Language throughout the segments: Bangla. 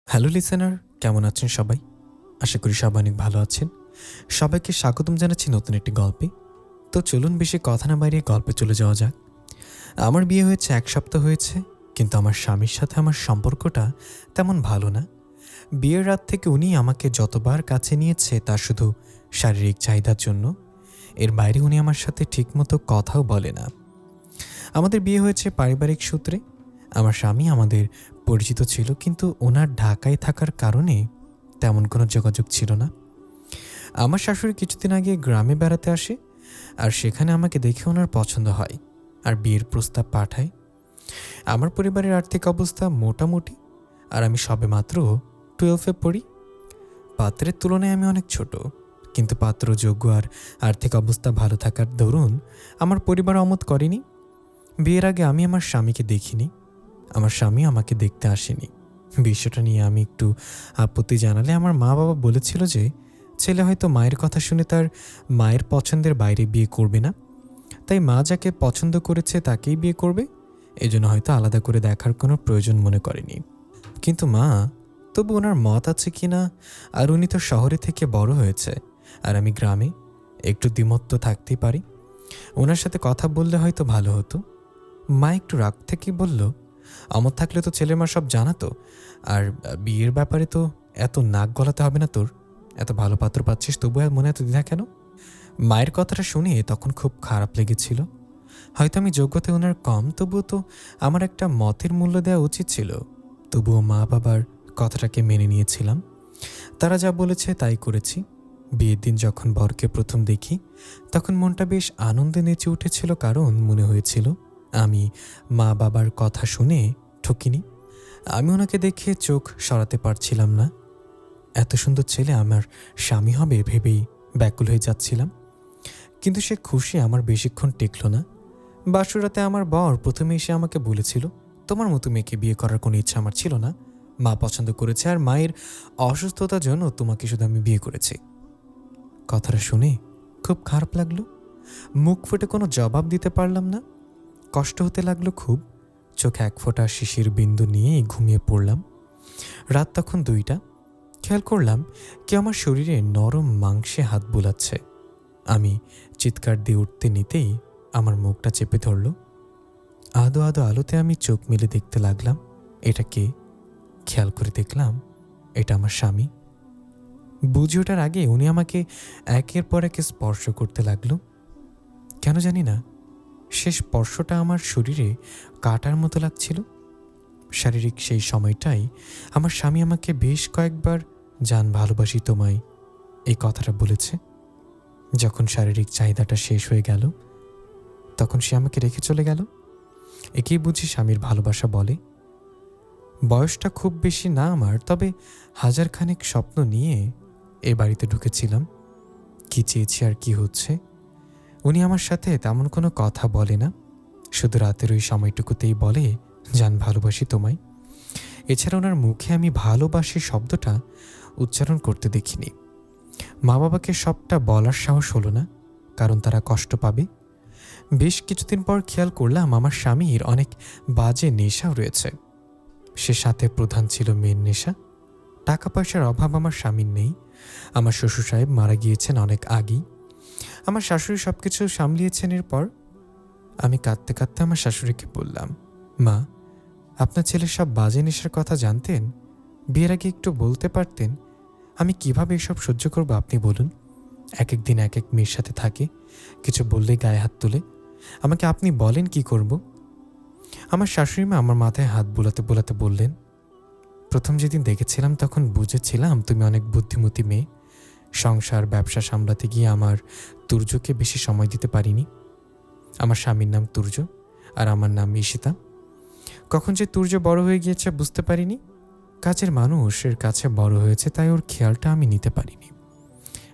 হ্যালো লিসেনার, কেমন আছেন সবাই? আশা করি সবাই অনেক ভালো আছেন। সবাইকে স্বাগতম জানাচ্ছি নতুন একটি গল্পে। তো চলুন বেশি কথা না বাড়িয়ে গল্পে চলে যাওয়া যাক। আমার বিয়ে হয়েছে ১ সপ্তাহ হয়েছে, কিন্তু আমার স্বামীর সাথে আমার সম্পর্কটা তেমন ভালো না। বিয়ের রাত থেকে উনি আমাকে যতবার কাছে নিয়েছে তা শুধু শারীরিক চাহিদার জন্য। এর বাইরে উনি আমার সাথে ঠিকমতো কথাও বলে না। আমাদের বিয়ে হয়েছে পারিবারিক সূত্রে। আমার স্বামী আমাদের পরিচিত ছিল, কিন্তু ওনার ঢাকায় থাকার কারণে তেমন কোনো যোগাযোগ ছিল না। আমার শাশুড়ি কিছুদিন আগে গ্রামে বেড়াতে আসে, আর সেখানে আমাকে দেখে ওনার পছন্দ হয় আর বিয়ের প্রস্তাব পাঠায়। আমার পরিবারের আর্থিক অবস্থা মোটামুটি, আর আমি সবেমাত্র 12-এ পড়ি। পাত্রের তুলনায় আমি অনেক ছোট, কিন্তু পাত্র যোগ্য আর আর্থিক অবস্থা ভালো থাকার দরুন আমার পরিবার অমত করেনি। বিয়ের আগে আমি আমার স্বামীকে দেখিনি, আমার স্বামী আমাকে দেখতে আসেনি। বিষয়টা নিয়ে আমি একটু আপত্তি জানালে আমার মা বাবা বলেছিল যে ছেলে হয়তো মায়ের কথা শুনে তার মায়ের পছন্দের বাইরে বিয়ে করবে না, তাই মা যাকে পছন্দ করেছে তাকেই বিয়ে করবে। এজন্য হয়তো আলাদা করে দেখার কোনো প্রয়োজন মনে করেনি। কিন্তু মা, তবু ওনার মত আছে কিনা। আর উনি তো শহরে থেকে বড় হয়েছে, আর আমি গ্রামে, একটু দ্বিমত তো থাকতেই পারি। ওনার সাথে কথা বললে হয়তো ভালো হতো। মা একটু রাগ থেকে বলল, অমত থাকলে তো ছেলের মা সব জানাতো। আর বিয়ের ব্যাপারে তো এত নাক গলাতে হবে না তোর। এত ভালো পাত্র পাচ্ছিস, তবু আর মনে এত দ্বিধা কেন? মায়ের কথাটা শুনে তখন খুব খারাপ লেগেছিল। হয়তো আমি যোগ্যতা ওনার কম, তবুও তো আমার একটা মতের মূল্য দেওয়া উচিত ছিল। তবুও মা বাবার কথাটাকে মেনে নিয়েছিলাম। তারা যা বলেছে তাই করেছি। বিয়ের দিন যখন বরকে প্রথম দেখি, তখন মনটা বেশ আনন্দে নেচে উঠেছিল, কারণ মনে হয়েছিল আমি মা বাবার কথা শুনে ঠকিনি। আমি ওনাকে দেখে চোখ সরাতে পারছিলাম না। এত সুন্দর ছেলে আমার স্বামী হবে ভেবেই ব্যাকুল হয়ে যাচ্ছিলাম। কিন্তু সে খুশি আমার বেশিক্ষণ টেকল না। বাসরাতে আমার বর প্রথমে এসে আমাকে বলেছিল, তোমার মতো মেয়েকে বিয়ে করার কোনো ইচ্ছা আমার ছিল না। মা পছন্দ করেছে, আর মায়ের অসুস্থতার জন্য তোমাকে শুধু আমি বিয়ে করেছি। কথাটা শুনে খুব খারাপ লাগলো। মুখ ফুটে কোনো জবাব দিতে পারলাম না। কষ্ট হতে লাগলো খুব। চোখে ১ ফোঁটা শিশির বিন্দু নিয়েই ঘুমিয়ে পড়লাম। রাত তখন ২টা। খেয়াল করলাম কেউ আমার শরীরে নরম মাংসে হাত বুলাচ্ছে। আমি চিৎকার দিয়ে উঠতে নিতেই আমার মুখটা চেপে ধরল। আদো আদো আলোতে আমি চোখ মেলে দেখতে লাগলাম, এটা কে? খেয়াল করে দেখলাম এটা আমার স্বামী। বুঝে ওঠার আগে উনি আমাকে একের পর এক স্পর্শ করতে লাগলো। কেন জানি না, শেষ স্পর্শটা আমার শরীরে কাটার মতো লাগছিল। শারীরিক সেই সময়টাই আমার স্বামী আমাকে বেশ কয়েকবার জান ভালোবাসি তোমায় এই কথাটা বলেছে। যখন শারীরিক চাহিদাটা শেষ হয়ে গেল, তখন সে আমাকে রেখে চলে গেল। একেই বুঝি স্বামীর ভালোবাসা বলে। বয়সটা খুব বেশি না আমার, তবে ১০০০ স্বপ্ন নিয়ে এ বাড়িতে ঢুকেছিলাম। কি চেয়েছি আর কি হচ্ছে, উনি আমার সাথে তেমন কোনো কথা বলে না। শুধু রাতের ওই সময়টুকুতেই বলে, জান ভালোবাসি তোমায়। এছাড়া ওনার মুখে আমি ভালোবাসি শব্দটা উচ্চারণ করতে দেখিনি। মা বাবাকে সবটা বলার সাহস হলো না, কারণ তারা কষ্ট পাবে। বেশ কিছুদিন পর খেয়াল করলাম আমার স্বামীর অনেক বাজে নেশাও রয়েছে। সে সাথে প্রধান ছিল মেন নেশা। টাকা পয়সার অভাব আমার স্বামীর নেই। আমার শ্বশুর সাহেব মারা গিয়েছেন অনেক আগেই। আমার শাশুড়ি সবকিছু সামলিয়েছেন। এরপর আমি কাঁদতে কাঁদতে আমার শাশুড়িকে বললাম, মা, আপনার ছেলের সব বাজে নেশার কথা জানতেন, বিয়ের আগে একটু বলতে পারতেন। আমি কিভাবে এসব সহ্য করব আপনি বলুন। এক এক দিন এক এক মেয়ের সাথে থাকে, কিছু বললে গায়ে হাত তোলে। আমাকে আপনি বলেন কি করব? আমার শাশুড়ি মা আমার মাথায় হাত বোলাতে বোলাতে বললেন, প্রথম যেদিন দেখেছিলাম তখন বুঝেছিলাম তুমি অনেক বুদ্ধিমতী মেয়ে। সংসার ব্যবসা সামলাতে গিয়ে আমার তুর্যকে বেশি সময় দিতে পারিনি। আমার স্বামীর নাম তুর্য, আর আমার নাম ঈশিতা। কখন যে তুর্য বড় হয়ে গিয়েছে বুঝতে পারিনি। কাজের মানুষের কাছে বড় হয়েছে, তাই ওর খেয়ালটা আমি নিতে পারিনি।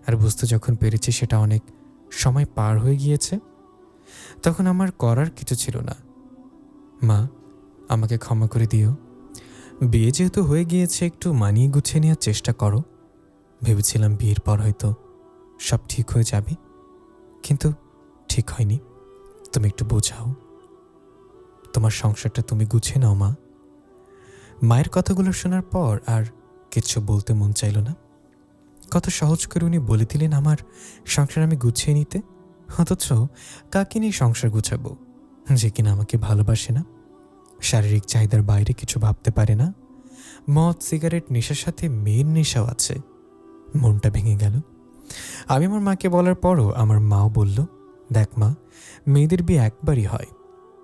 আর বুঝতে যখন পেরেছি সেটা অনেক সময় পার হয়ে গিয়েছে, তখন আমার করার কিছু ছিল না। মা, আমাকে ক্ষমা করে দিও। বিয়ে যেহেতু হয়ে গিয়েছে, একটু মানিয়ে গুছিয়ে নেওয়ার চেষ্টা করো। ভেবেছিলাম বিয়ের পর হয়তো সব ঠিক হয়ে যাবে, কিন্তু ঠিক হয়নি। তুমি একটু বোঝাও, তোমার সংসারটা তুমি গুছিয়ে নাও মা। মায়ের কথাগুলো শোনার পর আর কিছু বলতে মন চাইল না। কত সহজ করে উনি বলে দিলেন আমার সংসার আমি গুছিয়ে নিতে। অথচ কাকে নিয়ে সংসার গুছাবো যে কিনা আমাকে ভালোবাসে না, শারীরিক চাহিদার বাইরে কিছু ভাবতে পারে না, মদ সিগারেট নেশার সাথে মেয়ের নেশাও আছে। মনটা ভেঙে গেল। আমি আমার মাকে বলার পরও আমার মাও বলল, দেখ মা, মেয়েদের বিয়ে একবারই হয়,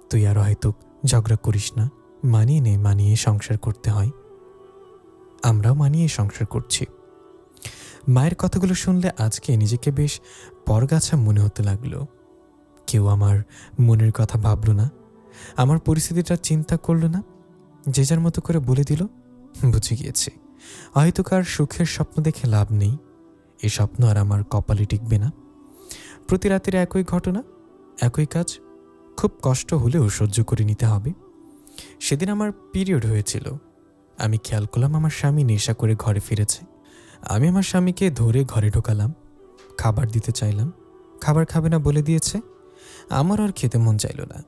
তুই আর হয়তো ঝগড়া করিস না, মানিয়ে নে, মানিয়ে সংসার করতে হয়। আমরাও মানিয়ে সংসার করছি। মায়ের কথাগুলো শুনলে আজকে নিজেকে বেশ পরগাছা মনে হতে লাগলো। কেউ আমার মনের কথা ভাবল না, আমার পরিস্থিতিটা চিন্তা করল না, যে যার মতো করে বলে দিল, বুঝে গিয়েছি হয়তো কার সুখের স্বপ্ন দেখে লাভ নেই, এই স্বপ্ন আর আমার কপালে টিকবে না। প্রতি রাতের একই ঘটনা, একই কাজ, খুব কষ্ট হলেও সহ্য করে নিতে হবে। সেদিন আমার পিরিয়ড হয়েছিল। আমি খেয়াল করলাম আমার স্বামী নেশা করে ঘরে ফিরেছে। আমি আমার স্বামীকে ধরে ঘরে ঢোকালাম, খাবার দিতে চাইলাম, খাবার খাবে না বলে দিয়েছে। আমার আর খেতে মন চাইল না,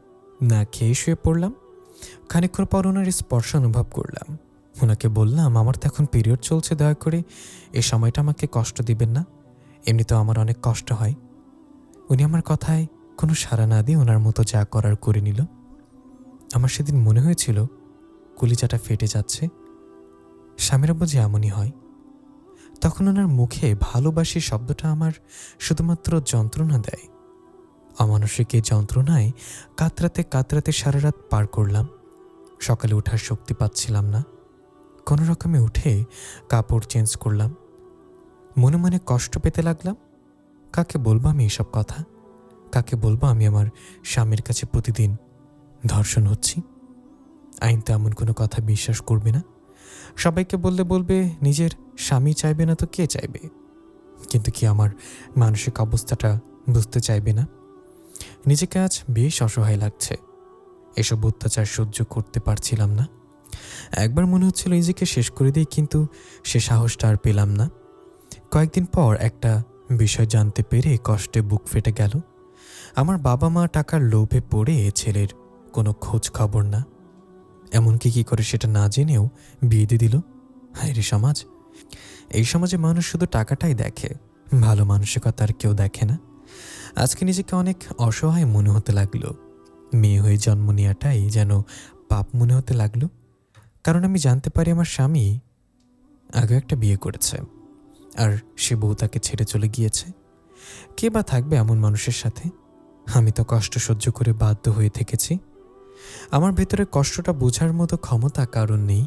না খেয়ে শুয়ে পড়লাম। খানিকক্ষণ পর ওনার স্পর্শ অনুভব করলাম। ওনাকে বললাম, আমার তো এখন পিরিয়ড চলছে, দয়া করে এই সময়টা আমাকে কষ্ট দিবেন না, এমনিতেও আমার অনেক কষ্ট হয়। উনি আমার কথায় কোনো সাড়া না দিয়ে ওনার মতো যা করার করে নিল। আমার সেদিন মনে হয়েছিল কলিজাটা ফেটে যাচ্ছে। স্বামীরা বুঝি এমনই হয়। তখন ওনার মুখে ভালোবাসি শব্দটা আমার শুধুমাত্র যন্ত্রণা দেয়। অমানসিক এই যন্ত্রণায় কাতরাতে কাতরাতে সারা রাত পার করলাম। সকালে ওঠার শক্তি পাচ্ছিলাম না। কোনো রকমে উঠে কাপড় চেঞ্জ করলাম। মনে মনে কষ্ট পেতে লাগলাম। কাকে বলবো আমি এসব কথা? কাকে বলবো আমি আমার স্বামীর কাছে প্রতিদিন ধর্ষণ হচ্ছি? আইন তো এমন কোনো কথা বিশ্বাস করবে না। সবাইকে বললে বলবে নিজের স্বামী চাইবে না তো কে চাইবে? কিন্তু কি আমার মানসিক অবস্থাটা বুঝতে চাইবে না? নিজেকে আজ বেশ অসহায় লাগছে। এসব অত্যাচার সহ্য করতে পারছিলাম না। একবার মনে হচ্ছিল নিজেকে শেষ করে দিই, কিন্তু সে সাহসটা আর পেলাম না। কয়েকদিন পর একটা বিষয় জানতে পেরে কষ্টে বুক ফেটে গেল। আমার বাবা মা টাকার লোভে পড়ে ছেলের কোনো খোঁজ খবর না, এমনকি কি করে সেটা না জেনেও বিয়ে দিয়ে দিল। হায় রে সমাজ! এই সমাজে মানুষ শুধু টাকাটাই দেখে, ভালো মানসিকতা আর কেউ দেখে না। আজকে নিজেকে অনেক অসহায় মনে হতে লাগলো। মেয়ে হয়ে জন্ম নেওয়াটাই যেন পাপ মনে হতে লাগলো। কারণ আমি জানতে পারি আমার স্বামী আগে একটা বিয়ে করেছে, আর সে বউ তাকে ছেড়ে চলে গিয়েছে। কে বা থাকবে এমন মানুষের সাথে? আমি তো কষ্ট সহ্য করে বাধ্য হয়ে থেকেছি। আমার ভেতরে কষ্টটা বোঝার মতো ক্ষমতা কারণ নেই।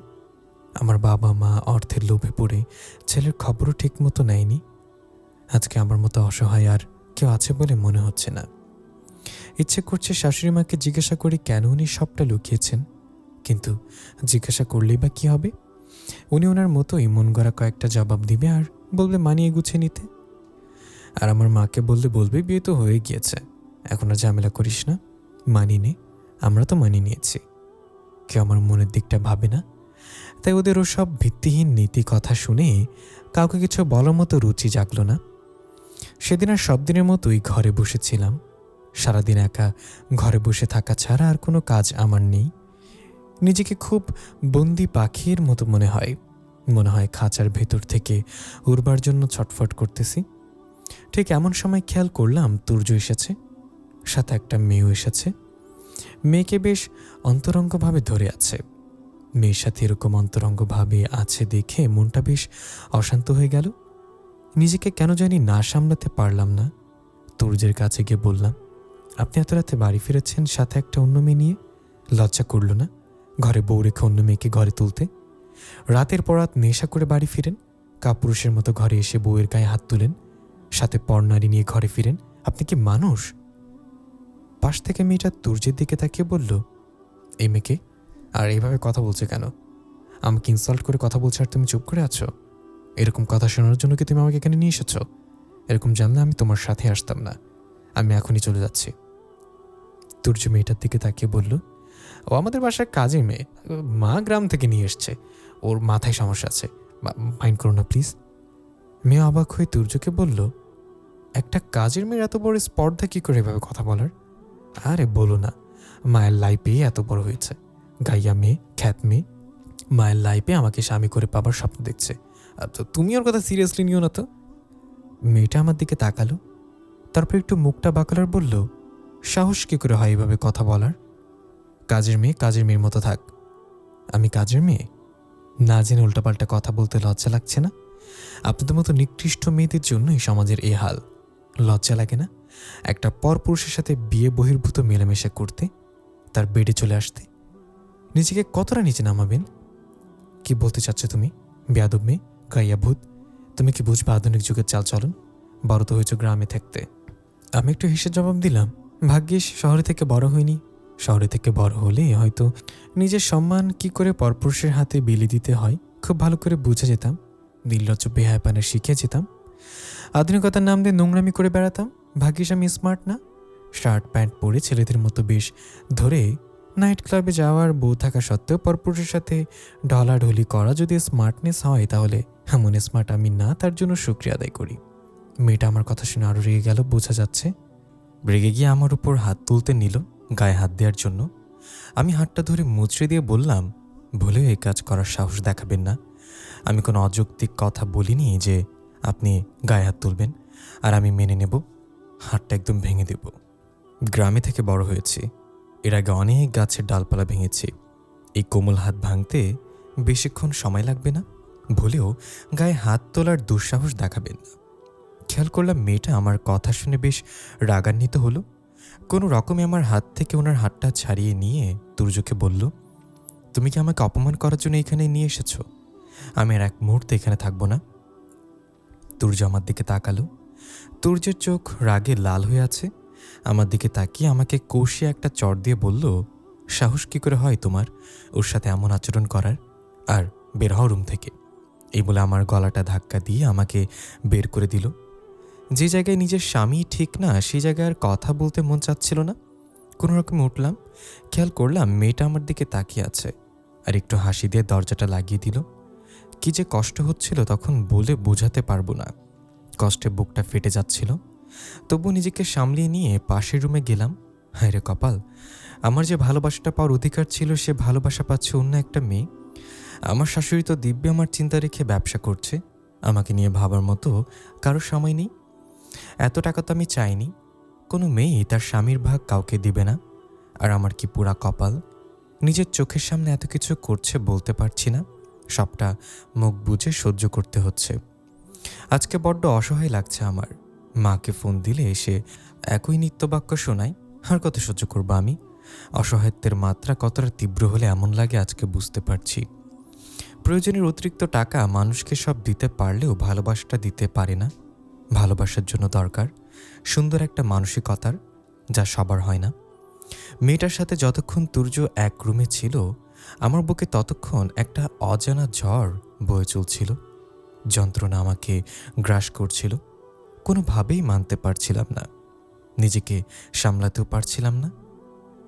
আমার বাবা মা অর্থের লোভে পড়ে ছেলের খবরও ঠিক মতো নেয়নি। আজকে আমার মতো অসহায় আর কেউ আছে বলে মনে হচ্ছে না। ইচ্ছে করছে শাশুড়ি মাকে জিজ্ঞাসা করি কেন উনি সবটা লুকিয়েছেন, কিন্তু জিজ্ঞাসা করলেই বা কি হবে? উনি ওনার মতোই মন গড়া কয়েকটা জবাব দিবে আর বলবে মানিয়ে গুছিয়ে নিতে। আর আমার মাকে বলবে বিয়ে তো হয়ে গিয়েছে, এখন আর ঝামেলা করিস না, মানিয়ে নে, আমরা তো মানিয়ে নিয়েছি। কেউ আমার মনের দিকটা ভাবে না। তাই ওদের ওসব ভিত্তিহীন নীতি কথা শুনে কাউকে কিছু বলার মতো রুচি জাগলো না। সেদিন আর সব দিনের মতোই ঘরে বসেছিলাম। সারাদিন একা ঘরে বসে থাকা ছাড়া আর কোনো কাজ আমার নেই। নিজেকে খুব বন্দি পাখির মতো মনে হয় খাঁচার ভেতর থেকে উড়বার জন্য ছটফট করতেছি। ঠিক এমন সময় খেয়াল করলাম তুর্য এসেছে, সাথে একটা মেয়েও এসেছে। মেয়েকে বেশ অন্তরঙ্গভাবে ধরে আছে। মেয়ের সাথে এরকম অন্তরঙ্গভাবে আছে দেখে মনটা বেশ অশান্ত হয়ে গেল। নিজেকে কেন জানি না সামলাতে পারলাম না। তুর্যের কাছে গিয়ে বললাম, আপনি এত রাতে বাড়ি ফিরেছেন সাথে একটা অন্য মেয়ে নিয়ে? লজ্জা করল না ঘরে বউ রেখে অন্য মেয়েকে ঘরে তুলতে? রাতের পর রাত নেশা করে বাড়ি ফিরেন, কাপুরুষের মতো ঘরে এসে বউয়ের গায়ে হাত তুলেন, সাথে পরনারী নিয়ে ঘরে ফিরেন। আপনি কি মানুষ? পাশ থেকে মেয়েটা তুর্যের দিকে তাকিয়ে বলল, এই মেয়েকে আর এইভাবে কথা বলছে কেন? আমাকে ইনসাল্ট করে কথা বলছে আর তুমি চুপ করে আছো? এরকম কথা শোনার জন্য কি তুমি আমাকে এখানে নিয়ে এসেছো? এরকম জানলে আমি তোমার সাথে আসতাম না, আমি এখনই চলে যাচ্ছি। তুর্য মেয়েটার দিকে তাকিয়ে বলল, ও আমাদের বাসার কাজের মেয়ে, মা গ্রাম থেকে নিয়ে এসছে, ওর মাথায় সমস্যা আছে, মাইন্ড করো না প্লিজ। মেয়ে অবাক হয়ে তুর্যকে বলল, একটা কাজের মেয়ের এত বড় স্পর্ধা কি করে এভাবে কথা বলার? আরে বলো না, মায়ের লাইফে এত বড় হয়েছে, গাইয়া মেয়ে, খ্যাত মেয়ে, মায়ের লাইফে আমাকে স্বামী করে পাবার স্বপ্ন দেখছে, তো তুমি ওর কথা সিরিয়াসলি নিও না তো। মেয়েটা আমার দিকে তাকালো, তারপর একটু মুখটা বাঁকালোর বলল, সাহস কী করে হয় এভাবে কথা বলার? কাজের মেয়ে কাজের মেয়ের মতো থাক। আমি কাজের মেয়ে? না জেনে উল্টাপাল্টা কথা বলতে লজ্জা লাগছে না? আপনাদের মতো নিকৃষ্ট মেয়েদের জন্যই সমাজের এই হাল। লজ্জা লাগে না একটা পরপুরুষের সাথে বিয়ে বহির্ভূত মেলামেশা করতে, তার বেডে চলে আসতে? নিজেকে কতটা নিচে নামাবেন? কি বলতে চাচ্ছ তুমি, বেয়াদব মেয়ে, গাইয়া ভূত? তুমি কি বুঝবে আধুনিক যুগের চালচলন? বড় তো হয়েছ গ্রামে থাকতে। আমি একটু হেসে জবাব দিলাম, ভাগ্যিস শহরে থেকে বড় হইনি। শহরে থেকে বড় হলে হয়তো নিজের সম্মান কি করে পরপুরুষের হাতে বিলি দিতে হয় খুব ভালো করে বুঝে যেতাম। নির্লজ্জ বেহায়াপানা শিখে যেতাম। আধুনিকতার নাম দিয়ে নোংরামি করে বেড়াতাম। ভাগ্যিস আমি স্মার্ট না। শার্ট প্যান্ট পরে ছেলেদের মতো বেশ ধরে নাইট ক্লাবে যাওয়ার বউ থাকা সত্ত্বেও পরপুরুষের সাথে ঢলাঢলি করা যদি স্মার্টনেস হয়, তাহলে এমন স্মার্ট আমি না, তার জন্য শুক্রিয়া আদায় করি। মেয়েটা আমার কথা শুনে আরও রেগে গেল, বোঝা যাচ্ছে। রেগে গিয়ে আমার উপর হাত তুলতে নিল, গায়ে হাত দেওয়ার জন্য। আমি হাতটা ধরে মুচড়ে দিয়ে বললাম, ভুলেও এই কাজ করার সাহস দেখাবেন না। আমি কোনো অযৌক্তিক কথা বলিনি যে আপনি গায়ে হাত তুলবেন আর আমি মেনে নেব। হাতটা একদম ভেঙে দেব। গ্রামে থেকে বড় হয়েছি, এর আগে অনেক গাছের ডালপালা ভেঙেছি। এই কোমল হাত ভাঙতে বেশিক্ষণ সময় লাগবে না। ভুলেও গায়ে হাত তোলার দুঃসাহস দেখাবেন না। খেয়াল করলাম মেয়েটা আমার কথা শুনে বেশ রাগান্বিত হলো। কোনো রকমে আমার হাত থেকে ওনার হাতটা ছাড়িয়ে নিয়ে তুর্যকে বলল, তুমি কি আমাকে অপমান করার জন্য এখানে নিয়ে এসেছো? আমি আর এক মুহূর্তে এখানে থাকবো না। তুর্য আমার দিকে তাকালো। তুর্যের চোখ রাগে লাল হয়ে আছে। আমার দিকে তাকিয়ে আমাকে কষিয়ে একটা চড় দিয়ে বলল, সাহস কি করে হয় তোমার ওর সাথে এমন আচরণ করার? আর বের হও রুম থেকে। এই বলে আমার গলাটা ধাক্কা দিয়ে আমাকে বের করে দিল। যে জায়গায় নিজের স্বামী ঠিক না, সেই জায়গায় আর কথা বলতে মন চাচ্ছিল না। কোনো রকমে উঠলাম। খেয়াল করলাম মেয়েটা আমার দিকে তাকিয়ে আছে, আর একটু হাসি দিয়ে দরজাটা লাগিয়ে দিল। কি যে কষ্ট হচ্ছিল তখন বলে বোঝাতে পারবো না। কষ্টে বুকটা ফেটে যাচ্ছিল। তবু নিজেকে সামলিয়ে নিয়ে পাশের রুমে গেলাম। হায় রে কপাল, আমার যে ভালোবাসাটা পাওয়ার অধিকার ছিল সে ভালোবাসা পাচ্ছে অন্য একটা মেয়ে। আমার শাশুড়ি তো দিব্যি আমার চিন্তা রেখে ব্যবসা করছে। আমাকে নিয়ে ভাবার মতো কারো সময় নেই। এত টাকা তো আমি চাইনি। কোনো মেয়েই তার স্বামীর ভাগ কাউকে দিবে না। আর আমার কি পুরা কপাল, নিজের চোখের সামনে এত কিছু করছে বলতে পারছি না। সবটা মুখ বুজে সহ্য করতে হচ্ছে। আজকে বড্ড অসহায় লাগছে আমার। মাকে ফোন দিলে এসে একই নিত্যবাক্য শোনায়। আর কত সহ্য করবো আমি? অসহায়ত্বের মাত্রা কতটা তীব্র হলে এমন লাগে আজকে বুঝতে পারছি। প্রয়োজনের অতিরিক্ত টাকা মানুষকে সব দিতে পারলেও ভালোবাসাটা দিতে পারে না। ভালোবাসার জন্য দরকার সুন্দর একটা মানসিকতার, যা সবার হয় না। মেয়েটার সাথে যতক্ষণ তুর্য এক রুমে ছিল, আমার বুকে ততক্ষণ একটা অজানা ঝড় বয়ে চলছিল। যন্ত্রণা আমাকে গ্রাস করছিল। কোনোভাবেই মানতে পারছিলাম না, নিজেকে সামলাতেও পারছিলাম না।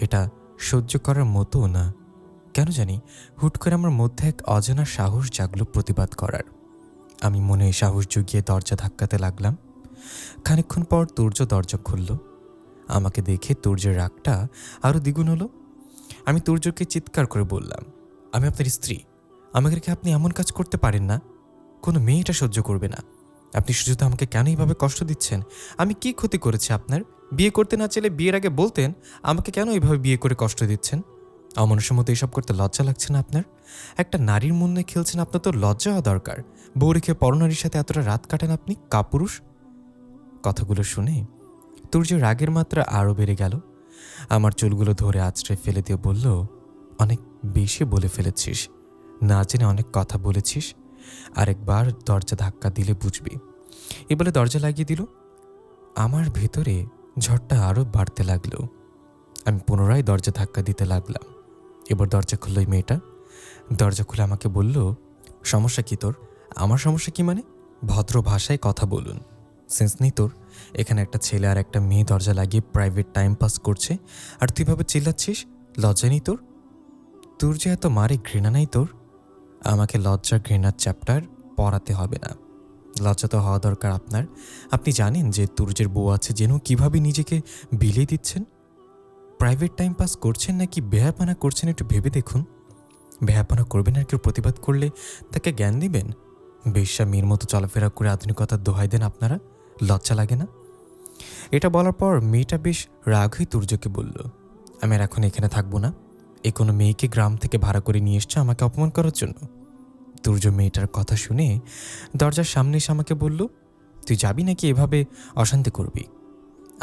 এটা সহ্য করার মতো না। কেন জানি হুট করে আমার মধ্যে এক অজানা সাহস জাগলো প্রতিবাদ করার। আমি মনে সাহস জুগিয়ে দরজা ধাক্কাতে লাগলাম। খানিকক্ষণ পর তুর্য দরজা খুলল। আমাকে দেখে তুর্যের রাগটা আরও দ্বিগুণ হলো। আমি তুর্যকে চিৎকার করে বললাম, আমি আপনার স্ত্রী, আমাকে রেখে আপনি এমন কাজ করতে পারেন না। কোনো মেয়ে এটা সহ্য করবে না। আপনি শুধু আমাকে কেন এইভাবে কষ্ট দিচ্ছেন? আমি কি ক্ষতি করেছি আপনার? বিয়ে করতে না চাইলে বিয়ের আগে বলতেন। আমাকে কেন এইভাবে বিয়ে করে কষ্ট দিচ্ছেন? অমানুষের মতো এইসব করতে লজ্জা লাগছে না আপনার? একটা নারীর মন নিয়ে খেলছেন, আপনার তো লজ্জা হওয়া দরকার। বউ রেখে পরনারীর সাথে এতটা রাত কাটেন আপনি, কাপুরুষ। কথাগুলো শুনে তুর্যের রাগের মাত্রা আরও বেড়ে গেল। আমার চুলগুলো ধরে আঁচড়ে ফেলে দিয়ে বলল, অনেক বেশি বলে ফেলেছিস, না জেনে অনেক কথা বলেছিস। আরেকবার দরজা ধাক্কা দিলে বুঝবি। এ বলে দরজা লাগিয়ে দিল। আমার ভেতরে ঝড়টা আরও বাড়তে লাগলো। আমি পুনরায় দরজা ধাক্কা দিতে লাগলাম। এবার দরজা খুলল এই মেয়েটা। দরজা খুলে আমাকে বলল, সমস্যা কি তোর? আমার সমস্যা কি মানে? ভদ্র ভাষায় কথা বলুন, সেন্স নেই তোর? এখানে একটা ছেলে আর একটা মেয়ে দরজা লাগিয়ে প্রাইভেট টাইম পাস করছে, আর তুই ভাবে চিল্লাচ্ছিস? লজ্জা নেই তোর? তোর যে এত মারে ঘৃণা নেই তোর? আমাকে লজ্জা ঘৃণার চ্যাপ্টার পড়াতে হবে না। লজ্জা তো হওয়া দরকার আপনার। আপনি জানেন যে তুর্যের বউ আছে জেনেও কীভাবে নিজেকে বিলিয়ে দিচ্ছেন? প্রাইভেট টাইম পাস করছেন নাকি বেহাপানা করছেন একটু ভেবে দেখুন। বেহাপানা করবেন আর কেউ প্রতিবাদ করলে তাকে জ্ঞান দিবেন? বেশ্যা মেয়ের মতো চলাফেরা করে আধুনিকতার দোহাই দেন আপনারা? লজ্জা লাগে না? এটা বলার পর মেয়েটা বেশ রাগ হয়ে তুর্যকে বলল, আমি আর এখন এখানে থাকবো না। এ কোনো মেয়েকে গ্রাম থেকে ভাড়া করে নিয়ে এসছো আমাকে অপমান করার জন্য? তুর্য মেয়েটার কথা শুনে দরজার সামনে এসে আমাকে বলল, তুই যাবি নাকি এভাবে অশান্তি করবি?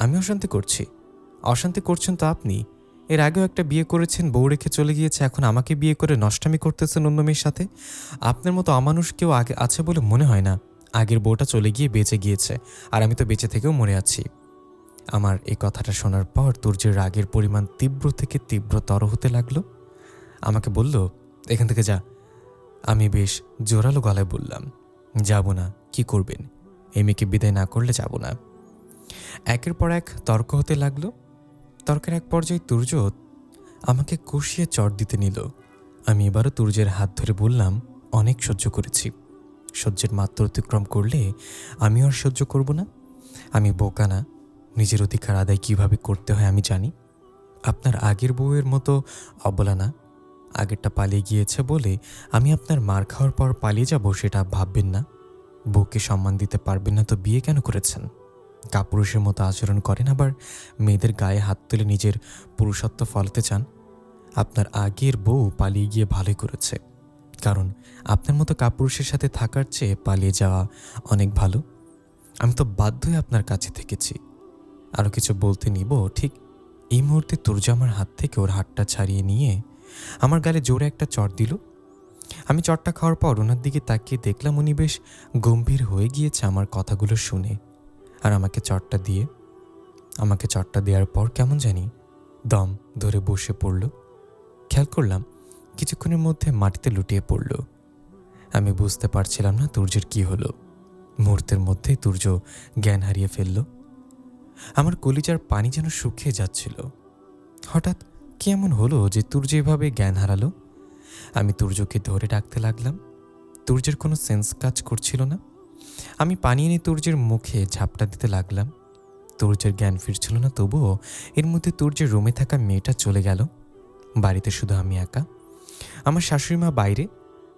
আমি অশান্তি করছি? অশান্তি করছেন তো আপনি। এর আগেও একটা বিয়ে করেছেন, বউ রেখে চলে গিয়েছে, এখন আমাকে বিয়ে করে নষ্টামি করতেছেন অন্য মেয়ের সাথে। আপনার মতো অমানুষ কেউ আগে আছে বলে মনে হয় না। আগের বউটা চলে গিয়ে বেঁচে গিয়েছে, আর আমি তো বেঁচে থেকেও মরে আছি। আমার এই কথাটা শোনার পর তুর্যের রাগের পরিমাণ তীব্র থেকে তীব্রতর হতে লাগলো। আমাকে বলল, এখান থেকে যা। আমি বেশ জোরালো গলায় বললাম, যাব না। কি করবেন? এই মেয়েকে বিদায় না করলে যাব না। একের পর এক তর্ক হতে লাগলো। তর্কের এক পর্যায়ে তুর্য আমাকে কষিয়ে চড় দিতে নিল। আমি এবারও তুর্যের হাত ধরে বললাম, অনেক সহ্য করেছি। সহ্যের মাত্রা অতিক্রম করলে আমি আর সহ্য করব না। আমি বোকা না, নিজের অধিকার আদায় কিভাবে করতে হয় আমি জানি। আপনার আগের বউয়ের মতো অবলা না। আগেরটা পালিয়ে গিয়েছে বলে আমি আপনার মার খাওয়ার পর পালিয়ে যাব সেটা ভাববেন না। বউকে সম্মান দিতে পারবেন না তো বিয়ে কেন করেছেন? কাপুরুষের মতো আচরণ করেন, আবার মেয়েদের গায়ে হাত তুলে নিজের পুরুষত্ব ফলাতে চান। আপনার আগের বউ পালিয়ে গিয়ে ভালোই করেছে, কারণ আপনার মতো কাপুরুষের সাথে থাকার চেয়ে পালিয়ে যাওয়া অনেক ভালো। আমি তো বাধ্যই আপনার কাছে থেকেছি। আরও কিছু বলতে নিব, ঠিক এই মুহূর্তে তুর্য আমার হাত থেকে ওর হাতটা ছাড়িয়ে নিয়ে আমার গালে জোরে একটা চড় দিল। আমি চড়টা খাওয়ার পর ওনার দিকে তাকিয়ে দেখলাম উনি বেশ গম্ভীর হয়ে গিয়েছে আমার কথাগুলো শুনে। আর আমাকে চটটা দেওয়ার পর কেমন জানি দম ধরে বসে পড়ল। খেয়াল করলাম কিছুক্ষণের মধ্যে মাটিতে লুটিয়ে পড়ল। আমি বুঝতে পারছিলাম না তুর্যের কি হলো। মুহূর্তের মধ্যেই তুর্য জ্ঞান হারিয়ে ফেলল। আমার কলিজার পানি যেন শুকিয়ে যাচ্ছিল। হঠাৎ কেমন হলো যে তুর্য এভাবে জ্ঞান হারালো? আমি তুর্যকে ধরে ডাকতে লাগলাম। তুর্যের কোনো সেন্স কাজ করছিল না। আমি পানি এনে তুর্যের মুখে ঝাপটা দিতে লাগলাম। তুর্যের জ্ঞান ফিরছিল না, তবুও এর মধ্যে তুর্যের রুমে থাকা মেয়েটা চলে গেল। বাড়িতে শুধু আমি একা। আমার শাশুড়িমা বাইরে।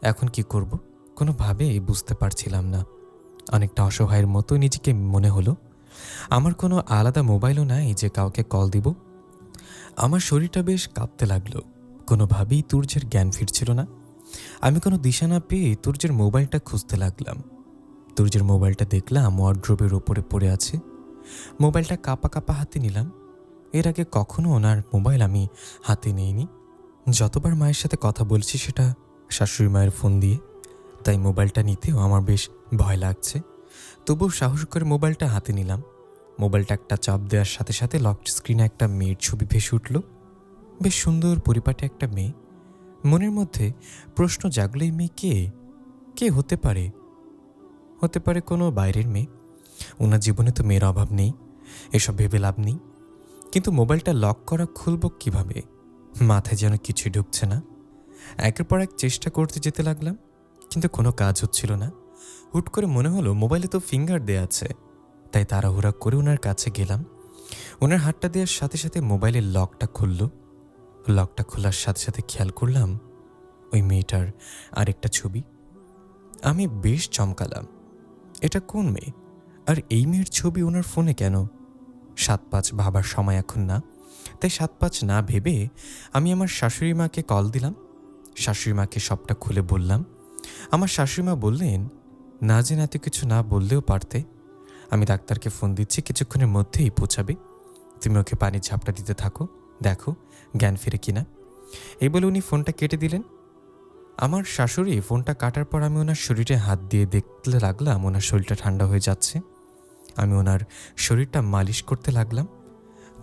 এখন কি করব কোনোভাবেই বুঝতে পারছিলাম না। অনেকটা অসহায়ের মতো নিজেকে মনে হলো। আমার কোনো আলাদা মোবাইলও নাই যে কাউকে কল দিব। আমার শরীরটা বেশ কাঁপতে লাগলো। কোনোভাবেই তুর্যের জ্ঞান ফিরছিল না। আমি কোনো দিশা না পেয়ে তুর্যের মোবাইলটা খুঁজতে লাগলাম। তুর্যের মোবাইলটা দেখলাম ওয়ার্ড্রোবের ওপরে পড়ে আছে। মোবাইলটা কাঁপা কাঁপা হাতে নিলাম। এর আগে কখনো ওনার মোবাইল আমি হাতে নিইনি। যতবার মায়ের সাথে কথা বলছি সেটা শাশুড়ি মায়ের ফোন দিয়ে, তাই মোবাইলটা নিতেও আমার বেশ ভয় লাগছে। তবুও সাহস করে মোবাইলটা হাতে নিলাম। মোবাইলটা একটা চাপ দেওয়ার সাথে সাথে লক স্ক্রিনে একটা মেয়ের ছবি ভেসে উঠল। বেশ সুন্দর পরিপাটি একটা মেয়ে। মনের মধ্যে প্রশ্ন জাগলো, এই মেয়ে কে? কে হতে পারে? হতে পারে কোনো বাইরের মেয়ে। ওনার জীবনে তো মেয়ের অভাব নেই, এসব ভেবে লাভ নেই। কিন্তু মোবাইলটা লক করা খুলব কিভাবে? মাথায় যেন কিছুই ঢুকছে না। একের পর এক চেষ্টা করতে যেতে লাগলাম, কিন্তু কোনো কাজ হচ্ছিল না। হুট করে মনে হলো মোবাইলে তো ফিঙ্গার দেয়া আছে, তাই তাড়াহুড়া করে ওনার কাছে গেলাম। ওনার হাতটা দেওয়ার সাথে সাথে মোবাইলের লকটা খুলল। লকটা খোলার সাথে সাথে খেয়াল করলাম ওই মেয়েটার আরেকটা ছবি। আমি বেশ চমকালাম। এটা কোন মেয়ে? আর এই মেয়ের ছবি ওনার ফোনে কেন? 7-5 ভাবার সময় এখন না, তাই 7-5 না ভেবে আমি আমার শাশুড়ি মাকে কল দিলাম। শাশুড়ি মাকে সবটা খুলে বললাম। আমার শাশুড়ি মা বললেন, না জেনে এত কিছু না বললেও পারতে। আমি ডাক্তারকে ফোন দিচ্ছি, কিছুক্ষণের মধ্যেই পৌঁছাবে। তুমি ওকে পানির ঝাপটা দিতে থাকো, দেখো জ্ঞান ফিরে কিনা। এই বলে উনি ফোনটা কেটে দিলেন। আমার শাশুড়ি ফোনটা কাটার পর আমি ওনার শরীরে হাত দিয়ে দেখতে লাগলাম ওনার শরীরটা ঠান্ডা হয়ে যাচ্ছে। আমি ওনার শরীরটা মালিশ করতে লাগলাম।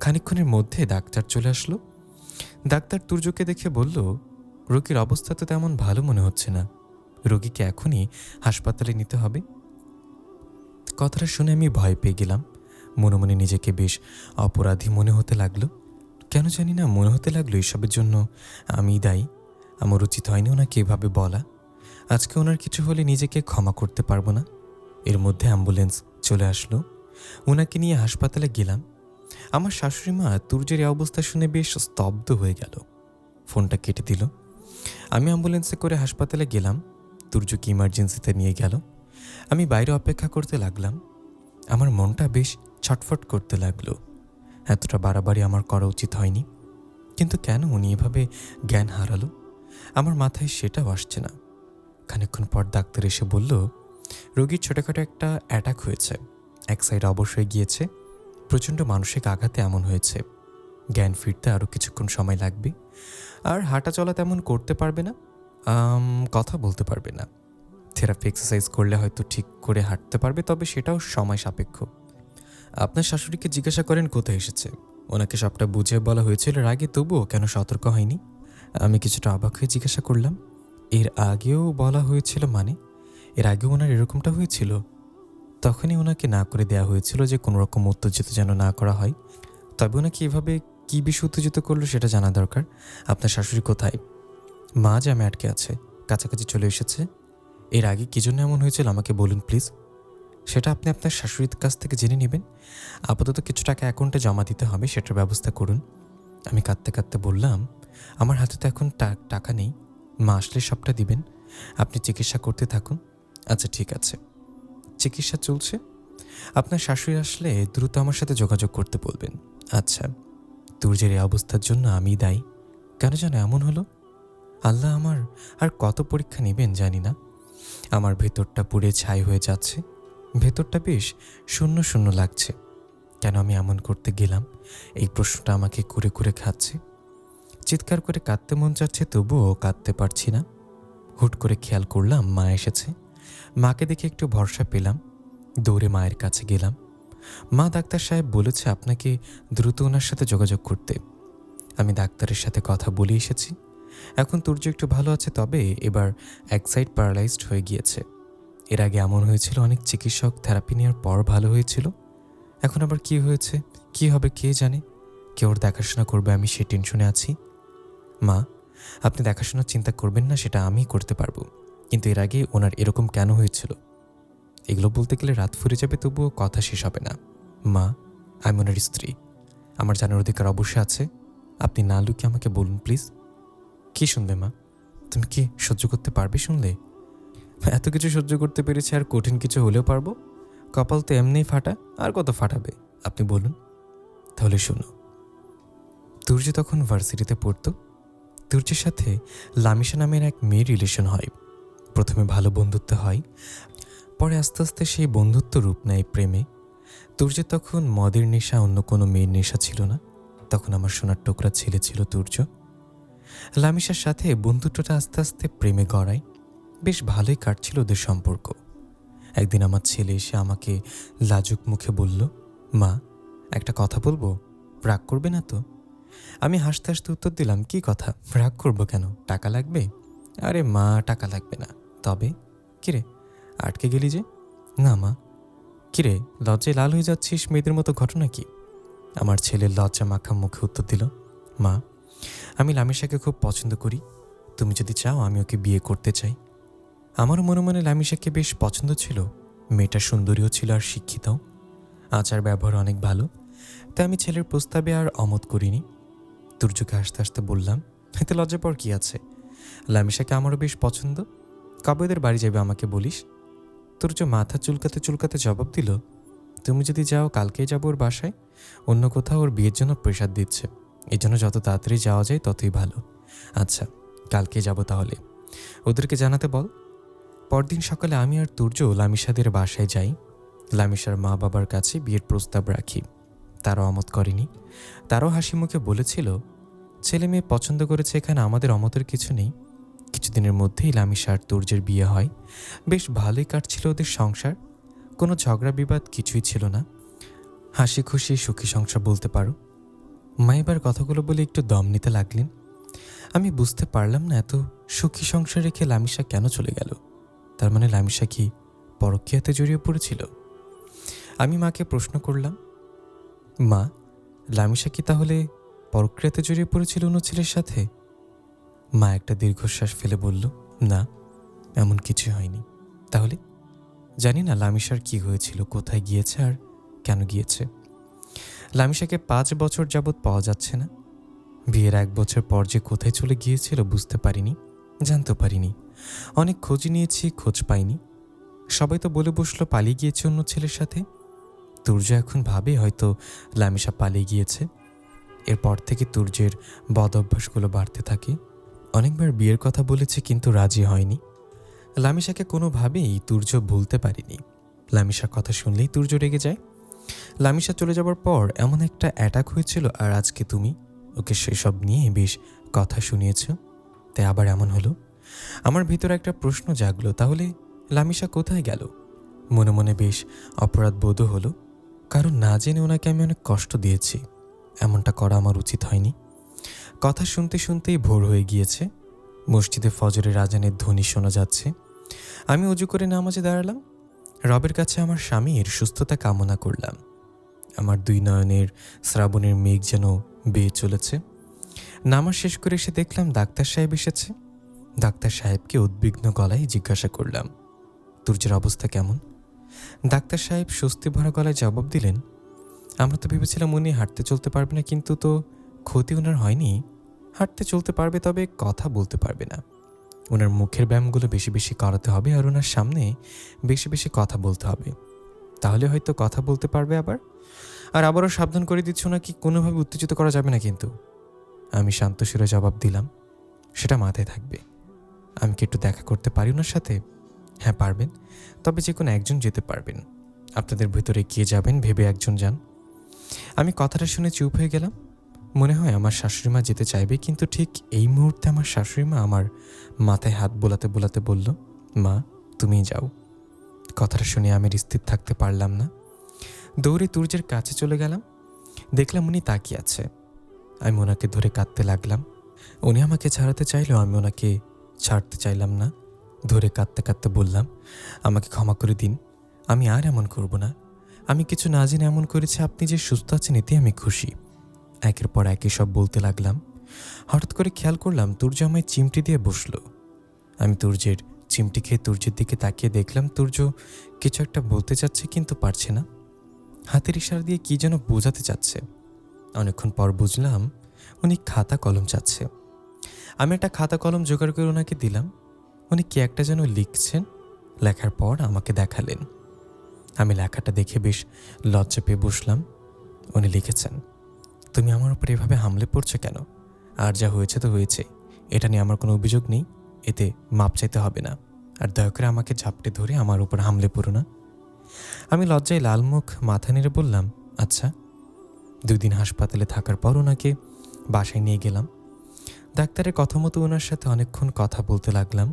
খানিকক্ষণের মধ্যে ডাক্তার চলে আসলো। ডাক্তার তুর্যকে দেখে বলল, রোগীর অবস্থা তো তেমন ভালো মনে হচ্ছে না, রোগীকে এখনই হাসপাতালে নিতে হবে। কথাটা শুনে আমি ভয় পেয়ে গেলাম। মনে মনে নিজেকে বেশ অপরাধী মনে হতে লাগলো। কেন জানি না মনে হতে লাগলো এসবের জন্য আমি দায়ী। আমার উচিত হয়নি ওনাকে এভাবে বলা। আজকে ওনার কিছু হলে নিজেকে ক্ষমা করতে পারবো না। এর মধ্যে অ্যাম্বুলেন্স চলে আসলো। ওনাকে নিয়ে হাসপাতালে গেলাম। আমার শাশুড়ি মা তুর্যের এই অবস্থা শুনে বেশ স্তব্ধ হয়ে গেল। ফোনটা কেটে দিল। আমি অ্যাম্বুলেন্সে করে হাসপাতালে গেলাম। তুর্যকে ইমার্জেন্সিতে নিয়ে গেল। আমি বাইরে অপেক্ষা করতে লাগলাম। আমার মনটা বেশ ছটফট করতে লাগলো। এতটা বাড়াবাড়ি আমার করা উচিত হয়নি, কিন্তু কেন উনি এভাবে জ্ঞান হারালো আমার মাথায় সেটাও আসছে না। খানিকক্ষণ পর ডাক্তার এসে বলল, রোগীর ছোটোখাটো একটা অ্যাটাক হয়েছে, এক সাইড অবশ্যই গিয়েছে, প্রচণ্ড মানসিক আঘাতে এমন হয়েছে। জ্ঞান ফিরতে আরও কিছুক্ষণ সময় লাগবে, আর হাঁটা চলা তেমন করতে পারবে না, কথা বলতে পারবে না। থেরাপি এক্সারসাইজ করলে হয়তো ঠিক করে হাঁটতে পারবে, তবে সেটাও সময় সাপেক্ষ। আপনার শাশুড়িকে জিজ্ঞাসা করেন কোথায় এসেছে, ওনাকে সবটা বুঝিয়ে বলা হয়েছিল এর আগে, তবুও কেন সতর্ক হয়নি? আমি কিছুটা অবাক হয়ে জিজ্ঞাসা করলাম, এর আগেও বলা হয়েছিল মানে? এর আগেও ওনার এরকমটা হয়েছিল? তখনই ওনাকে না করে দেওয়া হয়েছিল যে কোনো রকম উত্তেজিত যেন না করা হয়। তবে ওনাকে এভাবে কী বিষয় উত্তেজিত করলো সেটা জানা দরকার। আপনার শাশুড়ি কোথায়? মা জ্যামে আটকে আছে, কাছাকাছি চলে এসেছে। এর আগে কী জন্য এমন হয়েছিল আমাকে বলুন প্লিজ। সেটা আপনি আপনার শাশুড়ির কাছ থেকে জেনে নেবেন। আপাতত কিছু টাকা অ্যাকাউন্টে জমা দিতে হবে, সেটার ব্যবস্থা করুন। আমি কাঁদতে কাঁদতে বললাম, আমার হাতে তো এখন টাকা নেই, মা আসলে সবটা দিবেন। আপনি চিকিৎসা করতে থাকুন। আচ্ছা ঠিক আছে। চিকিৎসা চলছে, আপনার শাশুড়ি আসলে দ্রুত আমার সাথে যোগাযোগ করতে বলবেন। আচ্ছা। তুর্যের এই অবস্থার জন্য আমি দায়ী। কেন যেন এমন হলো? আল্লাহ আমার আর কত পরীক্ষা নেবেন জানি না। আমার ভেতরটা পুড়ে ছাই হয়ে যাচ্ছে, ভেতরটা বেশ শূন্য শূন্য লাগছে। কেন আমি এমন করতে গেলাম, এই প্রশ্নটা আমাকে কুরে কুরে খাচ্ছে। চিৎকার করে কাঁদতে মন যাচ্ছে, তবুও কাঁদতে পারছি না। হুট করে খেয়াল করলাম মা এসেছে। মাকে দেখে একটু ভরসা পেলাম, দৌড়ে মায়ের কাছে গেলাম। মা, ডাক্তার সাহেব বলেছে আপনাকে দ্রুত ওনার সাথে যোগাযোগ করতে। আমি ডাক্তারের সাথে কথা বলে এসেছি। এখন তুর্য একটু ভালো আছে, তবে এবার এক সাইড প্যারালাইজড হয়ে গিয়েছে। এর আগে এমন হয়েছিল, অনেক চিকিৎসক থেরাপি নেওয়ার পর ভালো হয়েছিল। এখন আবার কি হয়েছে, কি হবে কে জানে। কে ওর দেখাশোনা করবে, আমি সে টেনশনে আছি। মা, আপনি দেখাশোনার চিন্তা করবেন না, সেটা আমিই করতে পারবো। কিন্তু এর আগে ওনার এরকম কেন হয়েছিল এগুলো বলতে গেলে রাত ফুরে যাবে, তবুও কথা শেষ হবে না। মা, আমি ওনার স্ত্রী, আমার জানার অধিকার অবশ্যই আছে। আপনি না লুকিয়ে আমাকে বলুন প্লিজ। কি শুনবে মা? তুমি কি সহ্য করতে পারবে শুনলে? এত কিছু সহ্য করতে পেরেছি, আর কঠিন কিছু হলেও পারবো? কপাল তো এমনিই ফাটা, আর কত ফাটাবে? আপনি বলুন। তাহলে শুনো। তুর্য তখন ভার্সিটিতে পড়তো। তুর্যের সাথে লামিশা নামের এক মেয়ের রিলেশন হয়। প্রথমে ভালো বন্ধুত্ব হয়, পরে আস্তে আস্তে সেই বন্ধুত্ব রূপ নেয় প্রেমে। তুর্যের তখন মদের নেশা, অন্য কোনো মেয়ের নেশা ছিল না। তখন আমার সোনার টুকরা ছেলে ছিল তুর্য। লামিশার সাথে বন্ধুত্বটা আস্তে আস্তে প্রেমে গড়ায়। বেশ ভালোই কাটছিল ওদের সম্পর্ক। একদিন আমার ছেলে এসে আমাকে লাজুক মুখে বলল, মা, একটা কথা বলবো, রাগ করবে না তো? আমি হাসতে হাসতে উত্তর দিলাম, কি কথা? রাগ করবো কেন? টাকা লাগবে? আরে মা, টাকা লাগবে না। তবে? কিরে, আটকে গেলি যে? না মা। কিরে, লজ্জায় লাল হয়ে যাচ্ছিস, মেয়েদের মতো ঘটনা কি? আমার ছেলের লজ্জা মাখা মুখে উত্তর দিল, মা, আমি লামিশাকে খুব পছন্দ করি। তুমি যদি চাও আমি ওকে বিয়ে করতে চাই। আমারও মনে মনে লামিশাকে বেশ পছন্দ ছিল। মেয়েটা সুন্দরীও ছিল আর শিক্ষিতও, আচার ব্যবহার অনেক ভালো। তাই আমি ছেলের প্রস্তাবে আর অমত করিনি। তুর্যকে হাসতে হাসতে বললাম, এতে লজ্জা পর কি আছে? লামিশাকে আমারও বেশ পছন্দ। কবে ওদের বাড়ি যাবে আমাকে বলিস? তুর্য মাথা চুলকাতে চুলকাতে জবাব দিল, তুমি যদি যাও কালকেই যাবো ওর বাসায়। অন্য কোথাও ওর বিয়ের জন্য প্রেশার দিচ্ছে, এই জন্য যত তাড়াতাড়ি যাওয়া যায় ততই ভালো। আচ্ছা, কালকে যাব তাহলে, ওদেরকে জানাতে বল। পরদিন সকালে আমি আর তুর্য লামিশাদের বাসায় যাই। লামিশার মা বাবার কাছে বিয়ের প্রস্তাব রাখি। তারাও অমত করেনি। তারাও হাসি মুখে বলেছিল, ছেলে মেয়ে পছন্দ করেছে, এখানে আমাদের অমতের কিছু নেই। কিছুদিনের মধ্যেই লামিশা আর তুর্যের বিয়ে হয়। বেশ ভালোই কাটছিল ওদের সংসার, কোনো ঝগড়া বিবাদ কিছুই ছিল না। হাসি খুশি সুখী সংসার বলতে পারো। মা এবার কথাগুলো বলে একটু দম নিতে লাগলেন। আমি বুঝতে পারলাম না, এত সুখী সংসার রেখে লামিশা কেন চলে গেল। তার মানে লামিশা কি পরকীয়াতে জড়িয়ে পড়েছিল? আমি মাকে প্রশ্ন করলাম, মা, লামিশা কি তাহলে পরকীয়াতে জড়িয়ে পড়েছিল অন্য ছেলের সাথে? মা একটা দীর্ঘশ্বাস ফেলে বলল, না, এমন কিছু হয়নি। তাহলে? জানি না লামিশার কি হয়েছিল, কোথায় গিয়েছে আর কেন গিয়েছে। লামিশাকে 5 বছর যাবৎ পাওয়া যাচ্ছে না। বিয়ের 1 বছর পর যে কোথায় চলে গিয়েছিল বুঝতে পারিনি, জানতে পারিনি। অনেক খোঁজ নিয়েছি, খোঁজ পাইনি। সবাই তো বলে বসলো পালিয়ে গিয়েছে অন্য ছেলের সাথে। তুর্য এখন ভাবে হয়তো লামিশা পালিয়ে গিয়েছে। এরপর থেকে তুর্যের বদ অভ্যাসগুলো বাড়তে থাকে। অনেকবার বিয়ের কথা বলেছে কিন্তু রাজি হয়নি। লামিশাকে কোনোভাবেই তুর্য ভুলতে পারেনি। লামিশার কথা শুনলেই তুর্য রেগে যায়। লামিশা চলে যাবার পর এমন একটা অ্যাটাক হয়েছিল, আর আজকে তুমি ওকে সেসব নিয়ে বেশ কথা শুনিয়েছ, তাই আবার এমন হলো। আমার ভিতরে একটা প্রশ্ন জাগলো, তাহলে লামিশা কোথায় গেল? মনে মনে বেশ অপরাধ বোধও হলো, কারণ না জেনে ওনাকে আমি অনেক কষ্ট দিয়েছি। এমনটা করা আমার উচিত হয়নি। কথা শুনতে শুনতেই ভোর হয়ে গিয়েছে। মসজিদে ফজরের আজানের ধ্বনি শোনা যাচ্ছে। আমি অজু করে নামাজে দাঁড়ালাম। রবের কাছে আমার স্বামীর সুস্থতা কামনা করলাম। আমার দুই নয়নের শ্রাবণের মেঘ যেন বেয়ে চলেছে। নামাজ শেষ করে এসে দেখলাম ডাক্তার সাহেব এসেছে। ডাক্তার সাহেবকে উদ্বিগ্ন গলায় জিজ্ঞাসা করলাম, তুর্যের অবস্থা কেমন? ডাক্তার সাহেব স্বস্তি ভরা গলায় জবাব দিলেন, আমরা তো ভেবেছিলাম উনি হাঁটতে চলতে পারবে না, কিন্তু তো ক্ষতি ওনার হয়নি। হাঁটতে চলতে পারবে, তবে কথা বলতে পারবে না। ওনার মুখের ব্যায়ামগুলো বেশি বেশি করাতে হবে, আর ওনার সামনে বেশি বেশি কথা বলতে হবে, তাহলে হয়তো কথা বলতে পারবে আবার। আর আবারও সাবধান করে দিচ্ছ, ওনাকে কোনোভাবে উত্তেজিত করা যাবে না কিন্তু। আমি শান্ত সুরে জবাব দিলাম, সেটা মাথায় থাকবে। আমি কি একটু দেখা করতে পারি ওনার সাথে? হ্যাঁ পারবেন, তবে যে কোনো একজন যেতে পারবেন। আপনাদের ভিতরে কে যাবেন ভেবে একজন যান। আমি কথাটা শুনে চুপ হয়ে গেলাম। মনে হয় আমার শাশুড়িমা যেতে চাইবে, কিন্তু ঠিক এই মুহূর্তে আমার শাশুড়িমা আমার মাথায় হাত বোলাতে বোলাতে বলল, মা তুমিই যাও। কথাটা শুনে আমি স্থির থাকতে পারলাম না। দৌড়ে তুর্যের কাছে চলে গেলাম। দেখলাম উনি তাকিয়ে আছে। আমি ওনাকে ধরে কাঁদতে লাগলাম। উনি আমাকে ছাড়াতে চাইলেও আমি ওনাকে ছাড়তে চাইলাম না। ধরে কাঁদতে কাঁদতে বললাম, আমাকে ক্ষমা করে দিন, আমি আর এমন করব না। আমি কিছু না জেনে এমন করেছি, আপনি যে সুস্থ আছেন এতে আমি খুশি। একের পর একে সব বলতে লাগলাম। হঠাৎ করে খেয়াল করলাম তুর্য আমায় চিমটি দিয়ে বসলো। আমি তুর্যের চিমটি খেয়ে তুর্যের দিকে তাকিয়ে দেখলাম তুর্য কিছু একটা বলতে চাচ্ছে কিন্তু পারছে না। হাতের ইশারা দিয়ে কি যেন বোঝাতে চাচ্ছে। অনেকক্ষণ পর বুঝলাম উনি খাতা কলম চাচ্ছে। আমি একটা খাতা কলম জোগাড় করে ওনাকে দিলাম। উনি কি একটা যেন লিখছেন। লেখার পর আমাকে দেখালেন। আমি লেখাটা দেখে বেশ লজ্জা পেয়ে বসলাম। উনি লিখেছেন, তুমি আমার উপর এভাবে হামলে পড়ছো কেন? আর যা হয়েছে তো হয়েছে, এটা নিয়ে আমার কোনো অভিযোগ নেই, এতে মাপ চাইতে হবে না। আর দয়া করে আমাকে ঝাপটে ধরে আমার উপর হামলে পড়ো না। আমি লজ্জায় লাল মুখ মাথা নেড়ে বললাম, আচ্ছা। 2 দিন হাসপাতালে থাকার পর ওনাকে বাসায় নিয়ে গেলাম। ডাক্তারের কথা মতো ওনার সাথে অনেকক্ষণ কথা বলতে লাগলাম।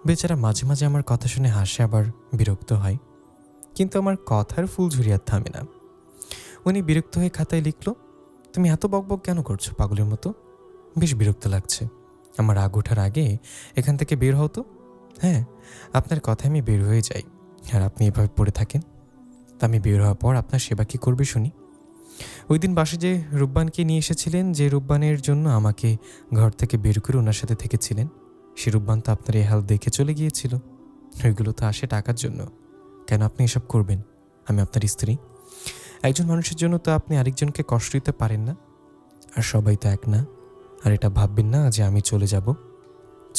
বেচারা মাঝে মাঝে আমার কথা শুনে হাসে, আবার বিরক্ত হয়, কিন্তু আমার কথার ফুলঝুরি আর থামে না। উনি বিরক্ত হয়ে খাতায় লিখল, তুমি এত বকবক কেন করছো পাগলের মতো? বেশ বিরক্ত লাগছে। আমার রাগ ওঠার আগে এখান থেকে বের হও তো। হ্যাঁ, আপনার কথায় আমি বের হয়ে যাই, আর আপনি এভাবে পড়ে থাকেন। তা আমি বের হওয়ার পর আপনার সেবা কী করবে শুনি? ওই দিন বাসে যে রূপবানকে নিয়ে এসেছিলেন, যে রূপবানের জন্য আমাকে ঘর থেকে বের করে ওনার সাথে থেকেছিলেন, সে রূপবান তো আপনার এই হাল দেখে চলে গিয়েছিল। ওইগুলো তো আসে টাকার জন্য। কেন আপনি এসব করবেন? আমি আপনার স্ত্রী। একজন মানুষের জন্য তো আপনি আরেকজনকে কষ্ট দিতে পারেন না। আর সবাই তো এক না। আর এটা ভাববেন না যে আমি চলে যাব।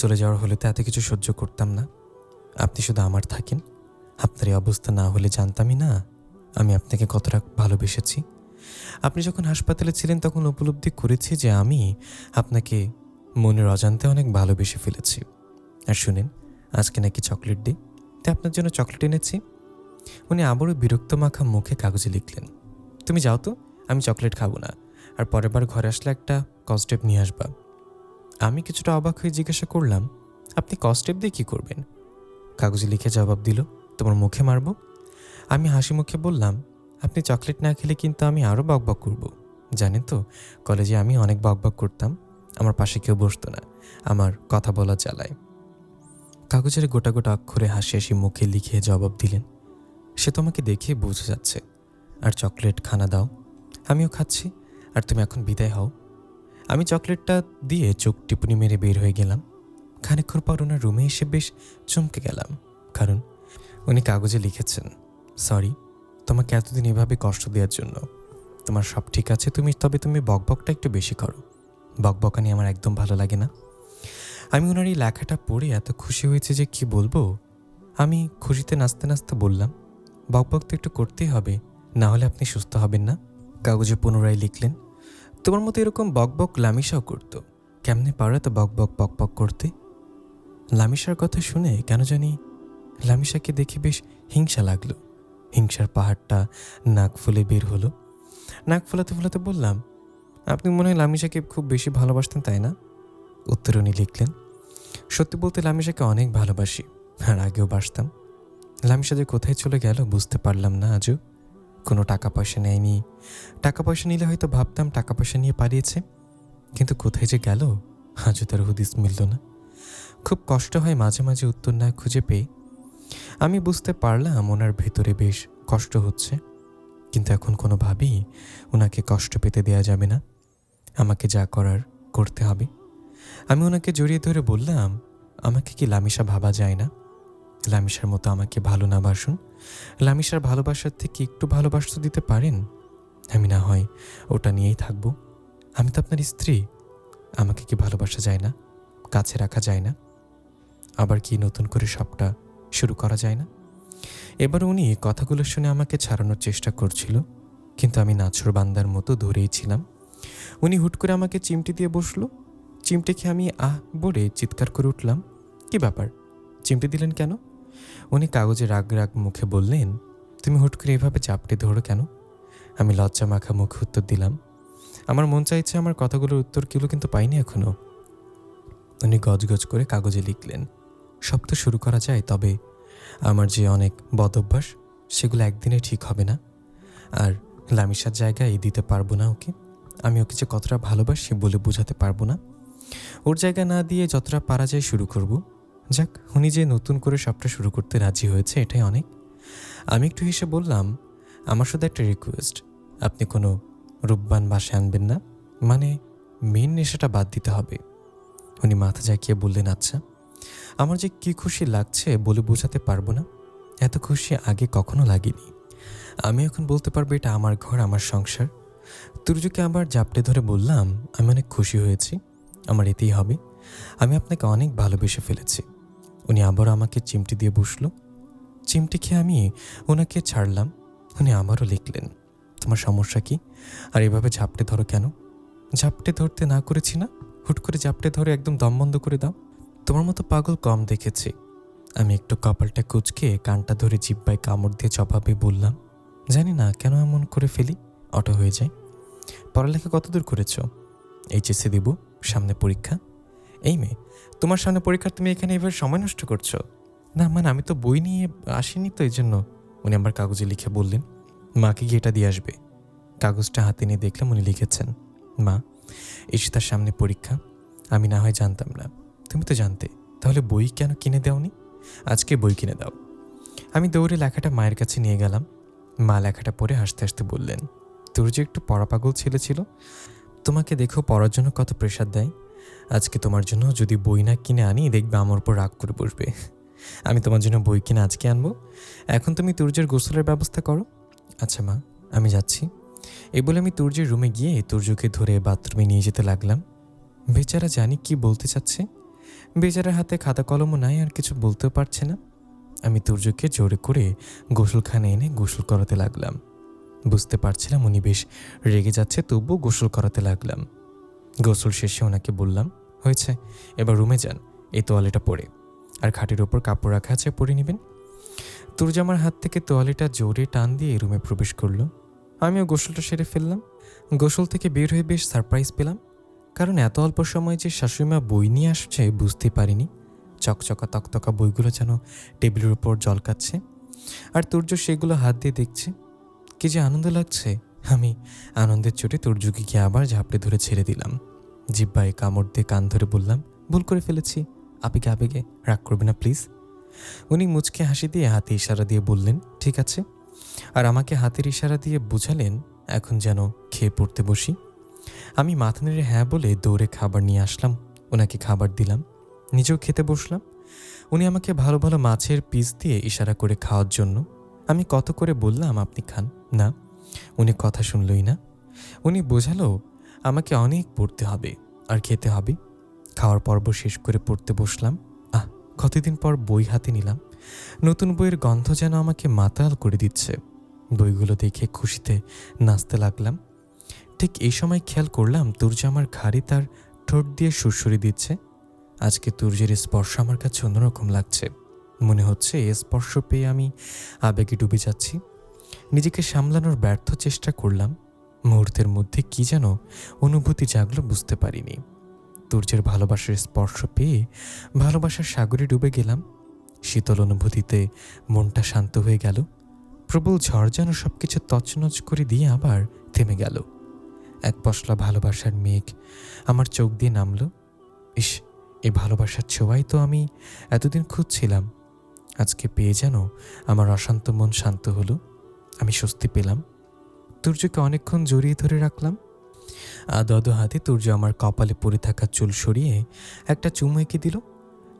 চলে যাওয়ার হলে তো এত কিছু সহ্য করতাম না। আপনি শুধু আমার থাকেন। আপনার এই অবস্থা না হলে জানতামই না আমি আপনাকে কতটা ভালোবেসেছি। আপনি যখন হাসপাতালে ছিলেন তখন উপলব্ধি করেছি যে আমি আপনাকে মনের অজান্তে অনেক ভালোবেসে ফেলেছি। আর শুনেন, আজকে নাকি চকলেট ডে, তাই আপনার জন্য চকলেট এনেছি। উনি আবারও বিরক্ত মাখা মুখে কাগজে লিখলেন, তুমি যাও তো, আমি চকলেট খাবো না। আর পরের বার ঘরে আসলে একটা কস্টেপ নিয়ে আসবা। আমি কিছুটা অবাক হয়ে জিজ্ঞাসা করলাম, আপনি কস্টেপ দিয়ে কী করবেন? কাগজে লিখে জবাব দিল, তোমার মুখে মারব। আমি হাসি মুখে বললাম, আপনি চকলেট না খেলে কিন্তু আমি আরও বকবক করব। জানেন তো, কলেজে আমি অনেক বকবক করতাম। আমার পাশে কেউ বসতো না আমার কথা বলা জ্বালায়। কাগজের গোটা গোটা অক্ষরে হাসি হাসি মুখে লিখে জবাব দিলেন, সে তোমাকে দেখে বোঝা যাচ্ছে। আর চকলেট খানা দাও, আমিও খাচ্ছি। আর তুমি এখন বিদায় হও। আমি চকলেটটা দিয়ে চোখ টিপুনি মেরে বের হয়ে গেলাম। খানিকক্ষণ পর ওনার রুমে এসে বেশ চমকে গেলাম, কারণ উনি কাগজে লিখেছেন, সরি তোমাকে এতদিন এভাবে কষ্ট দেওয়ার জন্য। তোমার সব ঠিক আছে, তবে তুমি বকবকটা একটু বেশি করো। বকবকানি আমার একদম ভালো লাগে না। আমি ওনার এই লেখাটা পড়ে এত খুশি হয়েছে যে কি বলবো। আমি খুশিতে নাচতে নাচতে বললাম, বকবক তো একটু করতেই হবে, না হলে আপনি সুস্থ হবেন না। কাগজে পুনরায় লিখলেন, তোমার মতো এরকম বকবক লামিশাও করতো। কেমনে পারো তো বকবক পকপক করতে? লামিশার কথা শুনে কেন জানি লামিশাকে দেখে বেশ হিংসা লাগলো। হিংসার পাহাড়টা নাক ফুলে বের হলো। নাক ফোলাতে ফোলাতে বললাম, আপনি মনে হয় লামিশাকে খুব বেশি ভালোবাসতেন, তাই না? উত্তরে উনি লিখলেন, সত্যি বলতে লামিশাকে অনেক ভালোবাসি, আর আগেও বাসতাম। লামিশা যে কোথায় চলে গেল বুঝতে পারলাম না আজও। কোনো টাকা পয়সা নেয়নি। টাকা পয়সা নিলে হয়তো ভাবতাম টাকা পয়সা নিয়ে পালিয়েছে, কিন্তু কোথায় যে গেল আজও তার হুদিস মিলল না। খুব কষ্ট হয় মাঝে মাঝে উত্তর না খুঁজে পেয়ে। আমি বুঝতে পারলাম ওনার ভেতরে বেশ কষ্ট হচ্ছে, কিন্তু এখন কোনোভাবেই ওনাকে কষ্ট পেতে দেয়া যাবে না। আমাকে যা করার করতে হবে। আমি ওনাকে জড়িয়ে ধরে বললাম, আমাকে কি লামিশা ভাবা যায় না? লামিশার মতো আমাকে ভালো না বাসুন, লামিশার ভালোবাসার থেকে একটু ভালোবাসা দিতে পারেন? আমি না হয় ওটা নিয়েই থাকবো। আমি তো আপনার স্ত্রী। আমাকে কি ভালোবাসা যায় না? কাছে রাখা যায় না? আবার কি নতুন করে সবটা শুরু করা যায় না? এবার উনি কথাগুলো শুনে আমাকে ছাড়ানোর চেষ্টা করছিল, কিন্তু আমি নাছোড় বান্দার মতো ধরেই ছিলাম। উনি হুট করে আমাকে চিমটি দিয়ে বসলো। চিমটে খেয়ে আমি আহ বলে চিৎকার করে উঠলাম, কি ব্যাপার, চিমটি দিলেন কেন? উনি কাগজে রাগ রাগ মুখে বললেন, তুমি হুট করে এভাবে চাপটে ধরো কেন? আমি লজ্জা মাখা মুখে উত্তর দিলাম, আমার মন চাইছে আমার কথাগুলোর উত্তরগুলো কিন্তু পাইনি এখনো। উনি গজগজ করে কাগজে লিখলেন, সব তো শুরু করা যায়, তবে আমার যে অনেক বদ অভ্যাস সেগুলো একদিনে ঠিক হবে না। আর লামিশার জায়গায় দিতে পারবো না ওকে। আমি ওকে যে কতটা ভালোবাসি বলে বোঝাতে পারবো না। ওর জায়গা না দিয়ে যতটা পারা যায় শুরু করব। যাক, উনি যে নতুন করে সবটা শুরু করতে রাজি হয়েছে এটাই অনেক। আমি একটু হেসে বললাম, আমার শুধু একটা রিকোয়েস্ট, আপনি কোনো রূপবান বাসায় আনবেন না, মানে মেন নেশাটা বাদ দিতে হবে। উনি মাথা ঝাঁকিয়ে বললেন, আচ্ছা। আমার যে কি খুশি লাগছে বলে বোঝাতে পারবো না। এত খুশি আগে কখনো লাগেনি। আমি এখন বলতে পারবো এটা আমার ঘর, আমার সংসার। তুর্যকে আবার জাপটে ধরে বললাম, আমি অনেক খুশি হয়েছি, আমার এতেই হবে। আমি আপনাকে অনেক ভালোবেসে ফেলেছি। উনি আবারও আমাকে চিমটি দিয়ে বসলো। চিমটি খেয়ে আমি ওনাকে ছাড়লাম। উনি আবারও লিখলেন, তোমার সমস্যা কি? আর এভাবে ঝাপটে ধরো কেন? ঝাপটে ধরতে না করেছি না? হুট করে ঝাপটে ধরে একদম দম বন্ধ করে দাও। তোমার মতো পাগল কম দেখেছি। আমি একটু কপালটা কুঁচকে কানটা ধরে জিহ্বায় কামড় দিয়ে জবাবে বললাম, জানি না কেন এমন করে ফেলি, অটো হয়ে যায়। পড়ালেখা কতদূর করেছ? এইচএসসি দেব, সামনে পরীক্ষা। এই মেয়ে, তোমার সামনে পরীক্ষা, তুমি এখানে এবার সময় নষ্ট করছো? না মানে আমি তো বই নিয়ে আসিনি তো, এই জন্য। উনি আমার কাগজে লিখে বললেন, মাকে গিয়ে এটা দিয়ে আসবে। কাগজটা হাতে নিয়ে দেখলাম উনি লিখেছেন, মা, ঈশিতার সামনে পরীক্ষা। আমি না হয় জানতাম না, তুমি তো জানতে, তাহলে বই কেন কিনে দাওনি? আজকে বই কিনে দাও। আমি দৌড়ে লেখাটা মায়ের কাছে নিয়ে গেলাম। মা লেখাটা পড়ে হাসতে হাসতে বললেন, তোর যে একটু পড়া পাগল ছেলে ছিল, তোমাকে দেখো পড়ার জন্য কত প্রেশার দেয়। আজকে তোমার জন্য যদি বই না কিনে আনি দেখবে আমার উপর রাগ করে বসবে। আমি তোমার জন্য বই কিনে আজকে আনবো। এখন তুমি তুর্যের গোসলের ব্যবস্থা করো। আচ্ছা মা, আমি যাচ্ছি। এই বলে আমি তুর্যের রুমে গিয়ে তুর্যকে ধরে বাথরুমে নিয়ে যেতে লাগলাম। বেচারা জানি কি বলতে চাচ্ছে। বেচারার হাতে খাতা কলমও নাই, আর কিছু বলতেও পারছে না। আমি তুর্যকে জোরে করে গোসলখানে এনে গোসল করাতে লাগলাম। বুঝতে পারছিলাম উনি বেশ রেগে যাচ্ছে, তবুও গোসল করাতে লাগলাম। গোসল শেষে ওনাকে বললাম, হয়েছে, এবার রুমে যান, এই তোয়ালেটা পরে, আর খাটের ওপর কাপড় রাখা আছে, পরে নেবেন। তুর্য আমার হাত থেকে তোয়ালেটা জোরে টান দিয়ে রুমে প্রবেশ করলো। আমিও গোসলটা সেরে ফেললাম। গোসল থেকে বের হয়ে বেশ সারপ্রাইজ পেলাম, কারণ এত অল্প সময় যে শাশুড়িমা বই নিয়ে আসছে বুঝতে পারিনি। চকচকা তকতকা বইগুলো যেন টেবিলের উপর জলকাচ্ছে, আর তুর্য সেগুলো হাত দিয়ে দেখছে। কি যে আনন্দ লাগছে। আমি আনন্দের চোটে তুর্যকে গিয়ে আবার ঝাপড়ে ধরে ছেড়ে দিলাম। জিব্বায় কামড় দিয়ে কান ধরে বললাম, ভুল করে ফেলেছি, আবেগে আবেগে রাগ করবে না প্লিজ। উনি মুচকে হাসি দিয়ে হাতে ইশারা দিয়ে বললেন, ঠিক আছে, আর আমাকে হাতের ইশারা দিয়ে বুঝালেন এখন যেন খেয়ে পড়তে বসি। আমি মাথা নেড়ে হ্যাঁ বলে দৌড়ে খাবার নিয়ে আসলাম, ওনাকে খাবার দিলাম, নিজেও খেতে বসলাম। উনি আমাকে ভালো ভালো মাছের পিস দিয়ে ইশারা করে খাওয়ার জন্য। আমি কত করে বললাম আপনি খান না, উনি কথা শুনলই না। উনি বোঝালো আমাকে অনেক পড়তে হবে আর খেতে হবে। খাওয়ার পর্ব শেষ করে পড়তে বসলাম। কতদিন পর বই হাতে নিলাম, নতুন বইয়ের গন্ধ যেন আমাকে মাতাল করে দিচ্ছে। বইগুলো দেখে খুশিতে নাচতে লাগলাম। ঠিক এই সময় খেয়াল করলাম তুর্য আমার ঘাড়ে তার ঠোঁট দিয়ে সুরসুরি দিচ্ছে। আজকে তুর্যের স্পর্শ আমার কাছে অন্যরকম লাগছে। মনে হচ্ছে এ স্পর্শ পেয়ে আমি আবেগে ডুবে যাচ্ছি। নিজেকে সামলানোর ব্যর্থ চেষ্টা করলাম। মুহূর্তের মধ্যে কি যেন অনুভূতি জাগলো বুঝতে পারিনি। তুর্যের ভালোবাসার স্পর্শ পেয়ে ভালোবাসার সাগরে ডুবে গেলাম। শীতল অনুভূতিতে মনটা শান্ত হয়ে গেল। প্রবল ঝড় যেন সবকিছু তছনছ করে দিয়ে আবার থেমে গেল। এক পশলা ভালোবাসার মেঘ আমার চোখ দিয়ে নামলো। ইস, এই ভালোবাসার ছোঁয়াই তো আমি এতদিন খুঁজছিলাম। আজকে পেয়ে যেন আমার অশান্ত মন শান্ত হলো। আমি স্বস্তি পেলাম। তুর্যকে অনেকক্ষণ জড়িয়ে ধরে রাখলাম। আদো হাতে তুর্য আমার কপালে পড়ে থাকা চুল সরিয়ে একটা চুমু এঁকে দিল।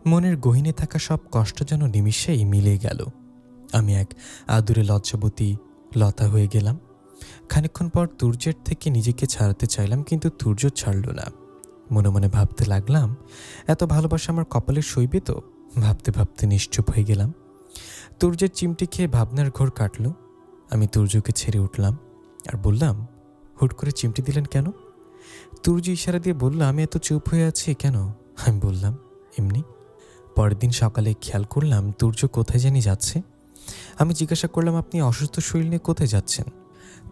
মনের গহীনে থাকা সব কষ্ট যেন নিমিষেই মিলে গেল। আমি এক আদুরে লজ্জাবতী লতা হয়ে গেলাম। খানিকক্ষণ পর তুর্যের থেকে নিজেকে ছাড়াতে চাইলাম, কিন্তু তুর্য ছাড়ল না। মনে মনে ভাবতে লাগলাম, এত ভালোবাসা আমার কপালে সইবে তো? ভাবতে ভাবতে নিশ্চুপ হয়ে গেলাম। তুর্যের চিমটি খেয়ে ভাবনার ঘোর কাটল। আমি তুর্যকে ছেড়ে উঠলাম আর বললাম, হুট করে চিমটি দিলেন কেন? তুর্য ইশারা দিয়ে বলল, আমি এত চুপ হয়ে আছি কেন? আমি বললাম, এমনি। পরের দিন সকালে খেয়াল করলাম তুর্য কোথায় জানি যাচ্ছে। আমি জিজ্ঞাসা করলাম, আপনি অসুস্থ শরীর নিয়ে কোথায় যাচ্ছেন?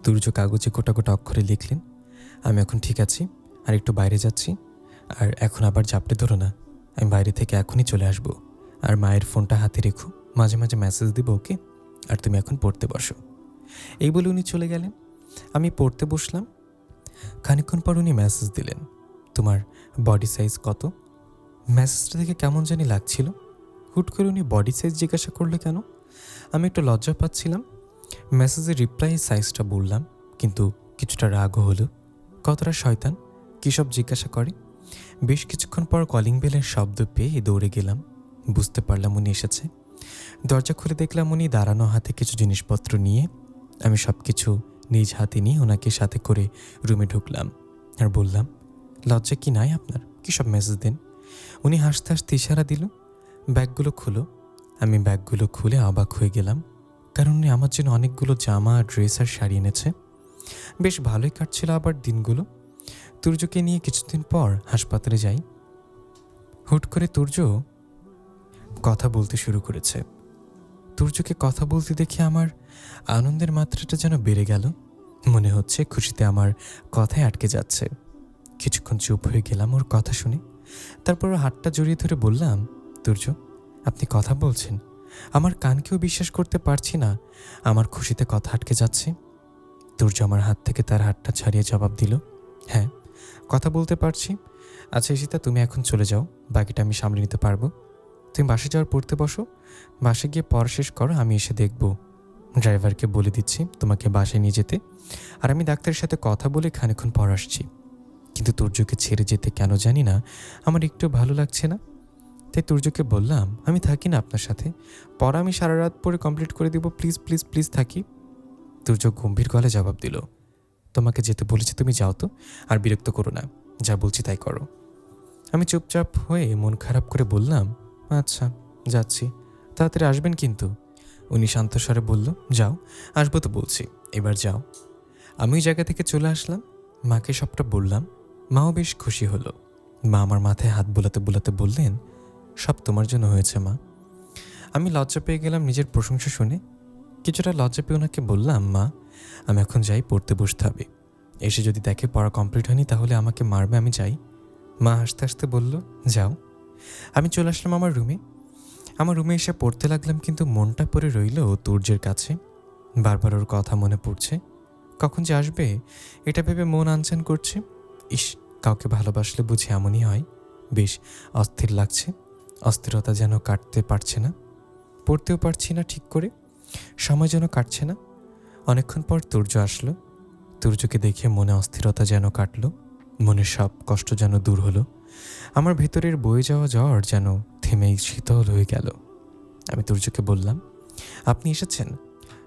তুর্য কাগজে গোটা গোটা অক্ষরে লিখলেন, আমি এখন ঠিক আছি, আর একটু বাইরে যাচ্ছি। আর এখন আবার জাপটে ধরো না, আমি বাইরে থেকে এখনই চলে আসব। আর মায়ের ফোনটা হাতে রেখো, মাঝে মাঝে মেসেজ দিব, ওকে? আর তুমি এখন পড়তে বসো। এই বলে উনি চলে গেলেন। আমি পড়তে বসলাম। খানিকক্ষণ পর উনি মেসেজ দিলেন, তোমার বডি সাইজ কত? মেসেজটা দেখে কেমন জানি লাগছিল। হুট করে উনি বডি সাইজ জিজ্ঞাসা করলে কেন? আমি একটু লজ্জা পাচ্ছিলাম। মেসেজের রিপ্লাই সাইজটা বললাম, কিন্তু কিছুটা রাগও হলো। কতটা শয়তান, কী সব জিজ্ঞাসা করে। বেশ কিছুক্ষণ পর কলিং বেলের শব্দ পেয়ে দৌড়ে গেলাম। বুঝতে পারলাম উনি এসেছে। দরজা খুলে দেখলাম উনি দাঁড়ানো হাতে কিছু জিনিসপত্র নিয়ে। আমি সব কিছু নিজ হাতে নিয়ে ওনাকে সাথে করে রুমে ঢুকলাম আর বললাম, লজ্জা কি নাই আপনার? কী সব মেসেজ দেন? উনি হাসতে হাসতে ইশারা দিল, ব্যাগগুলো খুলো। আমি ব্যাগগুলো খুলে অবাক হয়ে গেলাম, কারণ উনি আমার জন্য অনেকগুলো জামা, ড্রেস আর শাড়ি এনেছে। বেশ ভালোই কাটছিল আবার দিনগুলো। তুর্যকে নিয়ে কিছুদিন পর হাসপাতালে যাই। হুট করে তুর্য কথা বলতে শুরু করেছে। তুর্যকে কথা বলতে দেখে আমার আনন্দের মাত্রাটা যেন বেড়ে গেল। মনে হচ্ছে খুশিতে আমার কথায় আটকে যাচ্ছে। কিছুক্ষণ চুপ হয়ে গেলাম ওর কথা শুনে। তারপর হাতটা জড়িয়ে ধরে বললাম, তুর্য, আপনি কথা বলছেন? আমার কানকেও বিশ্বাস করতে পারছি না, আমার খুশিতে কথা আটকে যাচ্ছে। তুর্য আমার হাত থেকে তার হাতটা ছাড়িয়ে জবাব দিল, হ্যাঁ, কথা বলতে পারছি। আচ্ছা ঈশিতা, তুমি এখন চলে যাও, বাকিটা আমি সামলে নিতে পারবো। তুমি বাসে যাওয়ার পড়তে বসো, বাসে গিয়ে পড়া শেষ করো, আমি এসে দেখব। ড্রাইভারকে বলে দিচ্ছি তোমাকে বাসায় নিয়ে যেতে, আর আমি ডাক্তারের সাথে কথা বলে খানিকক্ষণ পর আসছি। কিন্তু তুর্যকে ছেড়ে যেতে কেন জানি না আমার একটু ভালো লাগছে না। তাই তুর্যকে বললাম, আমি থাকি না আপনার সাথে, পড়া আমি সারা রাত পরে কমপ্লিট করে দিব, প্লিজ প্লিজ প্লিজ থাকি। তুর্য গম্ভীর গলায় জবাব দিল, তোমাকে যেতে বলেছি, তুমি যাও তো, আর বিরক্ত করো না, যা বলছি তাই করো। আমি চুপচাপ হয়ে মন খারাপ করে বললাম, আচ্ছা যাচ্ছি, তাড়াতাড়ি আসবেন কিন্তু। উনি শান্ত স্বরে বলল, যাও, আসবো তো বলছি, এবার যাও। আমি ওই জায়গা থেকে চলে আসলাম। মাকে সবটা বললাম। মাও বেশ খুশি হলো। মা আমার মাথায় হাত বোলাতে বোলাতে বললেন, সব তোমার জন্য হয়েছে মা। আমি লজ্জা পেয়ে গেলাম নিজের প্রশংসা শুনে। কিছুটা লজ্জা পেয়ে ওনাকে বললাম, মা, আমি এখন যাই, পড়তে বসতে হবে। এসে যদি দেখে পড়া কমপ্লিট হয়নি তাহলে আমাকে মারবে, আমি যাই। মা হাসতে হাসতে বলল, যাও। আমি চলে আসলাম আমার রুমে। আমার রুমে এসে পড়তে লাগলাম, কিন্তু মনটা পড়ে রইল তুর্যের কাছে। বারবার ওর কথা মনে পড়ছে, কখন যে আসবে এটা ভেবে মন আনচান করছে। ইস, কাউকে ভালোবাসলে বুঝি এমনই হয়। বেশ অস্থির লাগছে, অস্থিরতা যেন কাটতে পারছে না, পড়তেও পারছি না ঠিক করে, সময় যেন কাটছে না। অনেকক্ষণ পর তুর্য আসলো। তুর্যকে দেখে মনে অস্থিরতা যেন কাটলো, মনের সব কষ্ট যেন দূর হলো। আমার ভেতরের বয়ে যাওয়া জ্বর যেন থেমেই শীতল হয়ে গেল। আমি তুর্যকে বললাম, আপনি এসেছেন,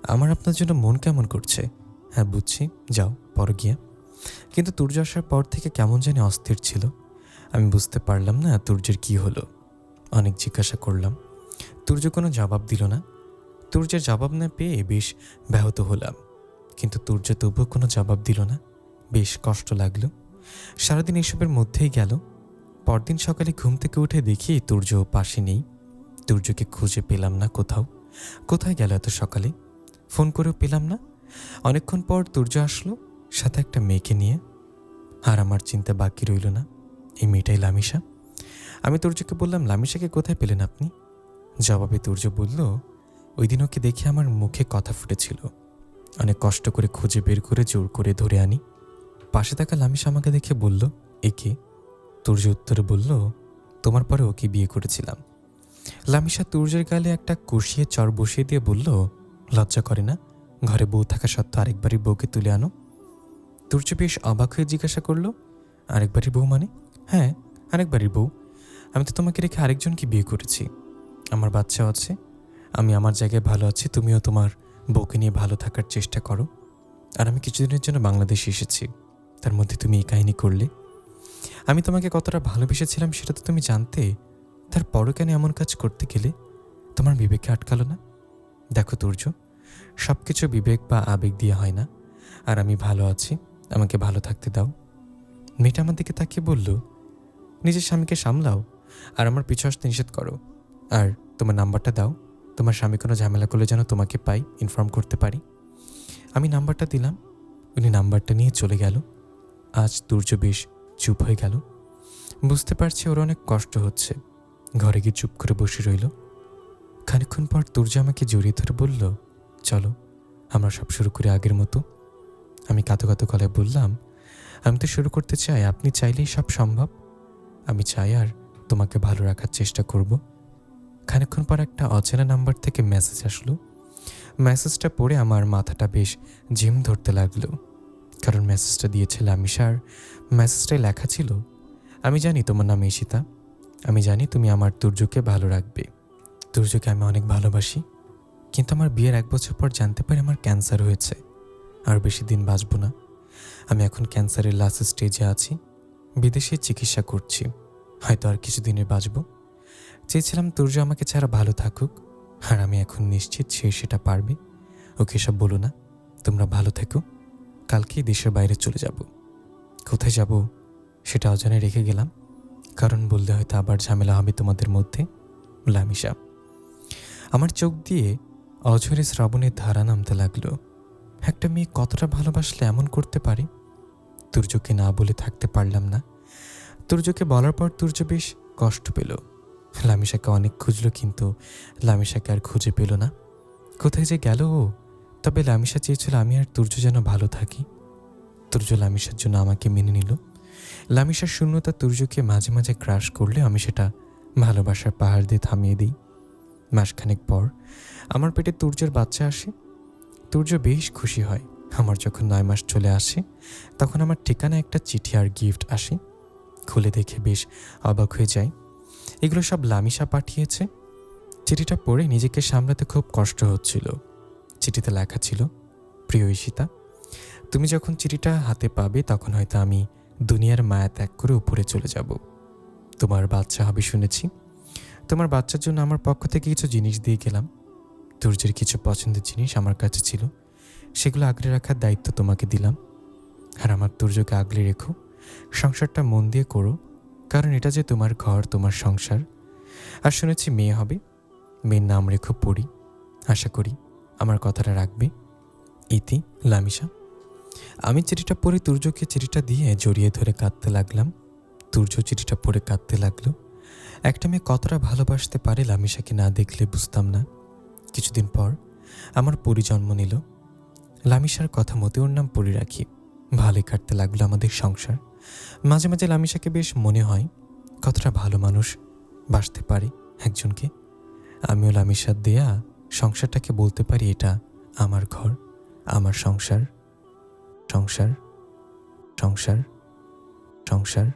আমার আপনার জন্য মন কেমন করছে। হ্যাঁ বুঝছি, যাও পর গিয়া। কিন্তু তুর্য আসার পর থেকে কেমন জানি অস্থির ছিল। আমি বুঝতে পারলাম না তুর্যের কি হলো। অনেক জিজ্ঞাসা করলাম, তুর্য কোনো জবাব দিল না। তুর্যের জবাব না পেয়ে বেশ ব্যাহত হলাম, কিন্তু তুর্য তবুও কোনো জবাব দিল না। বেশ কষ্ট লাগলো। সারাদিন এসবের মধ্যেই গেল। পরদিন সকালে ঘুম থেকে উঠে দেখি তুর্য পাশে নেই। তুর্যকে খুঁজে পেলাম না কোথাও। কোথায় গেল এত সকালে? ফোন করেও পেলাম না। অনেকক্ষণ পর তুর্য আসলো, সাথে একটা মেয়েকে নিয়ে। আর আমার চিন্তা বাকি রইল না, এই মেয়েটাই লামিসা। আমি তুর্যকে বললাম, লামিসাকে কোথায় পেলেন আপনি? জবাবে তুর্য বলল, ওই দিন ওকে দেখে আমার মুখে কথা ফুটেছিল। অনেক কষ্ট করে খুঁজে বের করে জোর করে ধরে আনি। পাশে থাকা লামিসা আমাকে দেখে বলল, একে? তুর্য উত্তরে বলল, তোমার পরে ওকে বিয়ে করেছিলাম। লামিসা তুর্যের গালে একটা কষিয়ে চর বসিয়ে দিয়ে বলল, লজ্জা করে না? ঘরে বউ থাকা সত্ত্বেও আরেকবারই বউকে তুলে আনো। তুর্য বেশ অবাক হয়ে জিজ্ঞাসা করলো, আরেকবারই বউ মানে? হ্যাঁ, আরেকবারই বউ। আমি তো তোমাকে রেখে আরেকজনকে বিয়ে করেছি, আমার বাচ্চাও আছে। আমি আমার জায়গায় ভালো আছি, তুমিও তোমার বউকে নিয়ে ভালো থাকার চেষ্টা করো। আর আমি কিছুদিনের জন্য বাংলাদেশে এসেছি, তার মধ্যে তুমি এই কাহিনী করলে। আমি তোমাকে কতটা ভালোবেসেছিলাম সেটা তো তুমি জানতে, তারপরও কেন এমন কাজ করতে গেলে? তোমার বিবেকে আটকালো না? দেখো তুর্য, সব কিছু বিবেক বা আবেগ দিয়ে হয় না। আর আমি ভালো আছি, আমাকে ভালো থাকতে দাও। মেয়েটা আমার দিকে তাকিয়ে বলল, নিজের স্বামীকে সামলাও আর আমার পিছু আসতে নিষেধ করো। আর তোমার নাম্বারটা দাও, তোমার স্বামী কোনো ঝামেলা করলে যেন তোমাকে পাই, ইনফর্ম করতে পারি। আমি নাম্বারটা দিলাম, উনি নাম্বারটা নিয়ে চলে গেল। আজ তুর্য বেশ চুপ হয়ে গেল। বুঝতে পারছি ওর অনেক কষ্ট হচ্ছে। ঘরে গিয়ে চুপ করে বসে রইল। খানিকক্ষণ পর তুর্য আমাকে জড়িয়ে ধরে বলল, চলো আমরা সব শুরু করি আগের মতো। আমি কাঁদো কাঁদো গলায় বললাম, আমি তো শুরু করতে চাই, আপনি চাইলেই সব সম্ভব। আমি চাই আর তোমাকে ভালো রাখার চেষ্টা করব। খানিকক্ষণ পর একটা অচেনা নাম্বার থেকে মেসেজ আসলো। মেসেজটা পড়ে আমার মাথাটা বেশ ঝিম ধরতে লাগলো, কারণ মেসেজটা দিয়েছে লামিসা। আর মেসেজটায় লেখা ছিল, আমি জানি তোমার নাম ঈশিতা, আমি জানি তুমি আমার তুর্যকে ভালো রাখবে। তুর্যকে আমি অনেক ভালোবাসি, কিন্তু আমার বিয়ের 1 বছর পর জানতে পারি আমার ক্যান্সার হয়েছে। আর বেশি দিন বাঁচব না। আমি এখন ক্যান্সারের লাস্ট স্টেজে আছি, বিদেশে চিকিৎসা করছি, হয়তো আর কিছুদিনে বাঁচব। চেয়েছিলাম তুর্য আমাকে ছাড়া ভালো থাকুক, আর আমি এখন নিশ্চিত সে সেটা পারবে। ওকে সব বলো না, তোমরা ভালো থেকো। কালকেই দেশের বাইরে চলে যাব। কোথায় যাব সেটা অজানে রেখে গেলাম, কারণ বললে হয়তো আবার ঝামেলা হবে তোমাদের মধ্যে। লামিসা। আমার চোখ দিয়ে অঝরে শ্রাবণের ধারা নামতে লাগলো। একটা মেয়ে কতটা ভালোবাসলে এমন করতে পারে? তুর্যকে না বলে থাকতে পারলাম না। তুর্যকে বলার পর তুর্য বেশ কষ্ট পেল। লামিসাকে অনেক খুঁজলো, কিন্তু লামিসাকে আর খুঁজে পেল না। কোথায় যে গেল ও? তবে লামিসা চেয়েছিল আমি আর তুর্য যেন ভালো থাকি। তুর্য লামিসার জন্য আমাকে মেনে নিল। লামিসার শূন্যতা তুর্যকে মাঝে মাঝে ক্রাশ করলে আমি সেটা ভালোবাসার পাহাড় দিয়ে থামিয়ে দিই। মাসখানেক পর আমার পেটে তুর্যের বাচ্চা আসে। তুর্য বেশ খুশি হয়। আমার যখন 9 মাস চলে আসে, তখন আমার ঠিকানায় একটা চিঠি আর গিফট আসে। খুলে দেখে বেশ অবাক হয়ে যায়। এগুলো সব লামিসা পাঠিয়েছে। চিঠিটা পড়ে নিজেকে সামলাতে খুব কষ্ট হচ্ছিল। চিঠিতে লেখা ছিল, প্রিয় ঈশিতা, তুমি যখন চিঠিটা হাতে পাবে তখন হয়তো আমি দুনিয়ার মায়া ত্যাগ করে উপরে চলে যাব। তোমার বাচ্চা হবে শুনেছি। তোমার বাচ্চার জন্য আমার পক্ষ থেকে কিছু জিনিস দিয়ে গেলাম। তুর্যের কিছু পছন্দের জিনিস আমার কাছে ছিল, সেগুলো আগলে রাখার দায়িত্ব তোমাকে দিলাম। আর আমার তুর্যকে আগলে রেখো, সংসারটা মন দিয়ে করো, কারণ এটা যে তোমার ঘর, তোমার সংসার। আর শুনেছি মেয়ে হবে, মেয়ের নাম রেখো পড়ি। আশা করি আমার কথাটা রাখবে। ইতি, লামিসা। আমি চিঠিটা পড়ে তুর্যকে চিঠিটা দিয়ে জড়িয়ে ধরে কাঁদতে লাগলাম। তুর্য চিঠিটা পড়ে কাঁদতে লাগলো। একটা মেয়ে কতটা ভালোবাসতে পারে লামিসাকে না দেখলে বুঝতাম না। কিছুদিন পর আমার পরি জন্ম নিল। লামিসার কথা মতে ওর নাম পরি রাখি। ভালোই কাটতে লাগলো আমাদের সংসার। মাঝে মাঝে লামিসাকে বেশ মনে হয় কতটা ভালো মানুষ বাসতে পারে একজনকে। আমিও লামিসার দেয়া সংসারটাকে বলতে পারি এটা আমার ঘর, আমার সংসার। সংসার, সংসার, সংসার।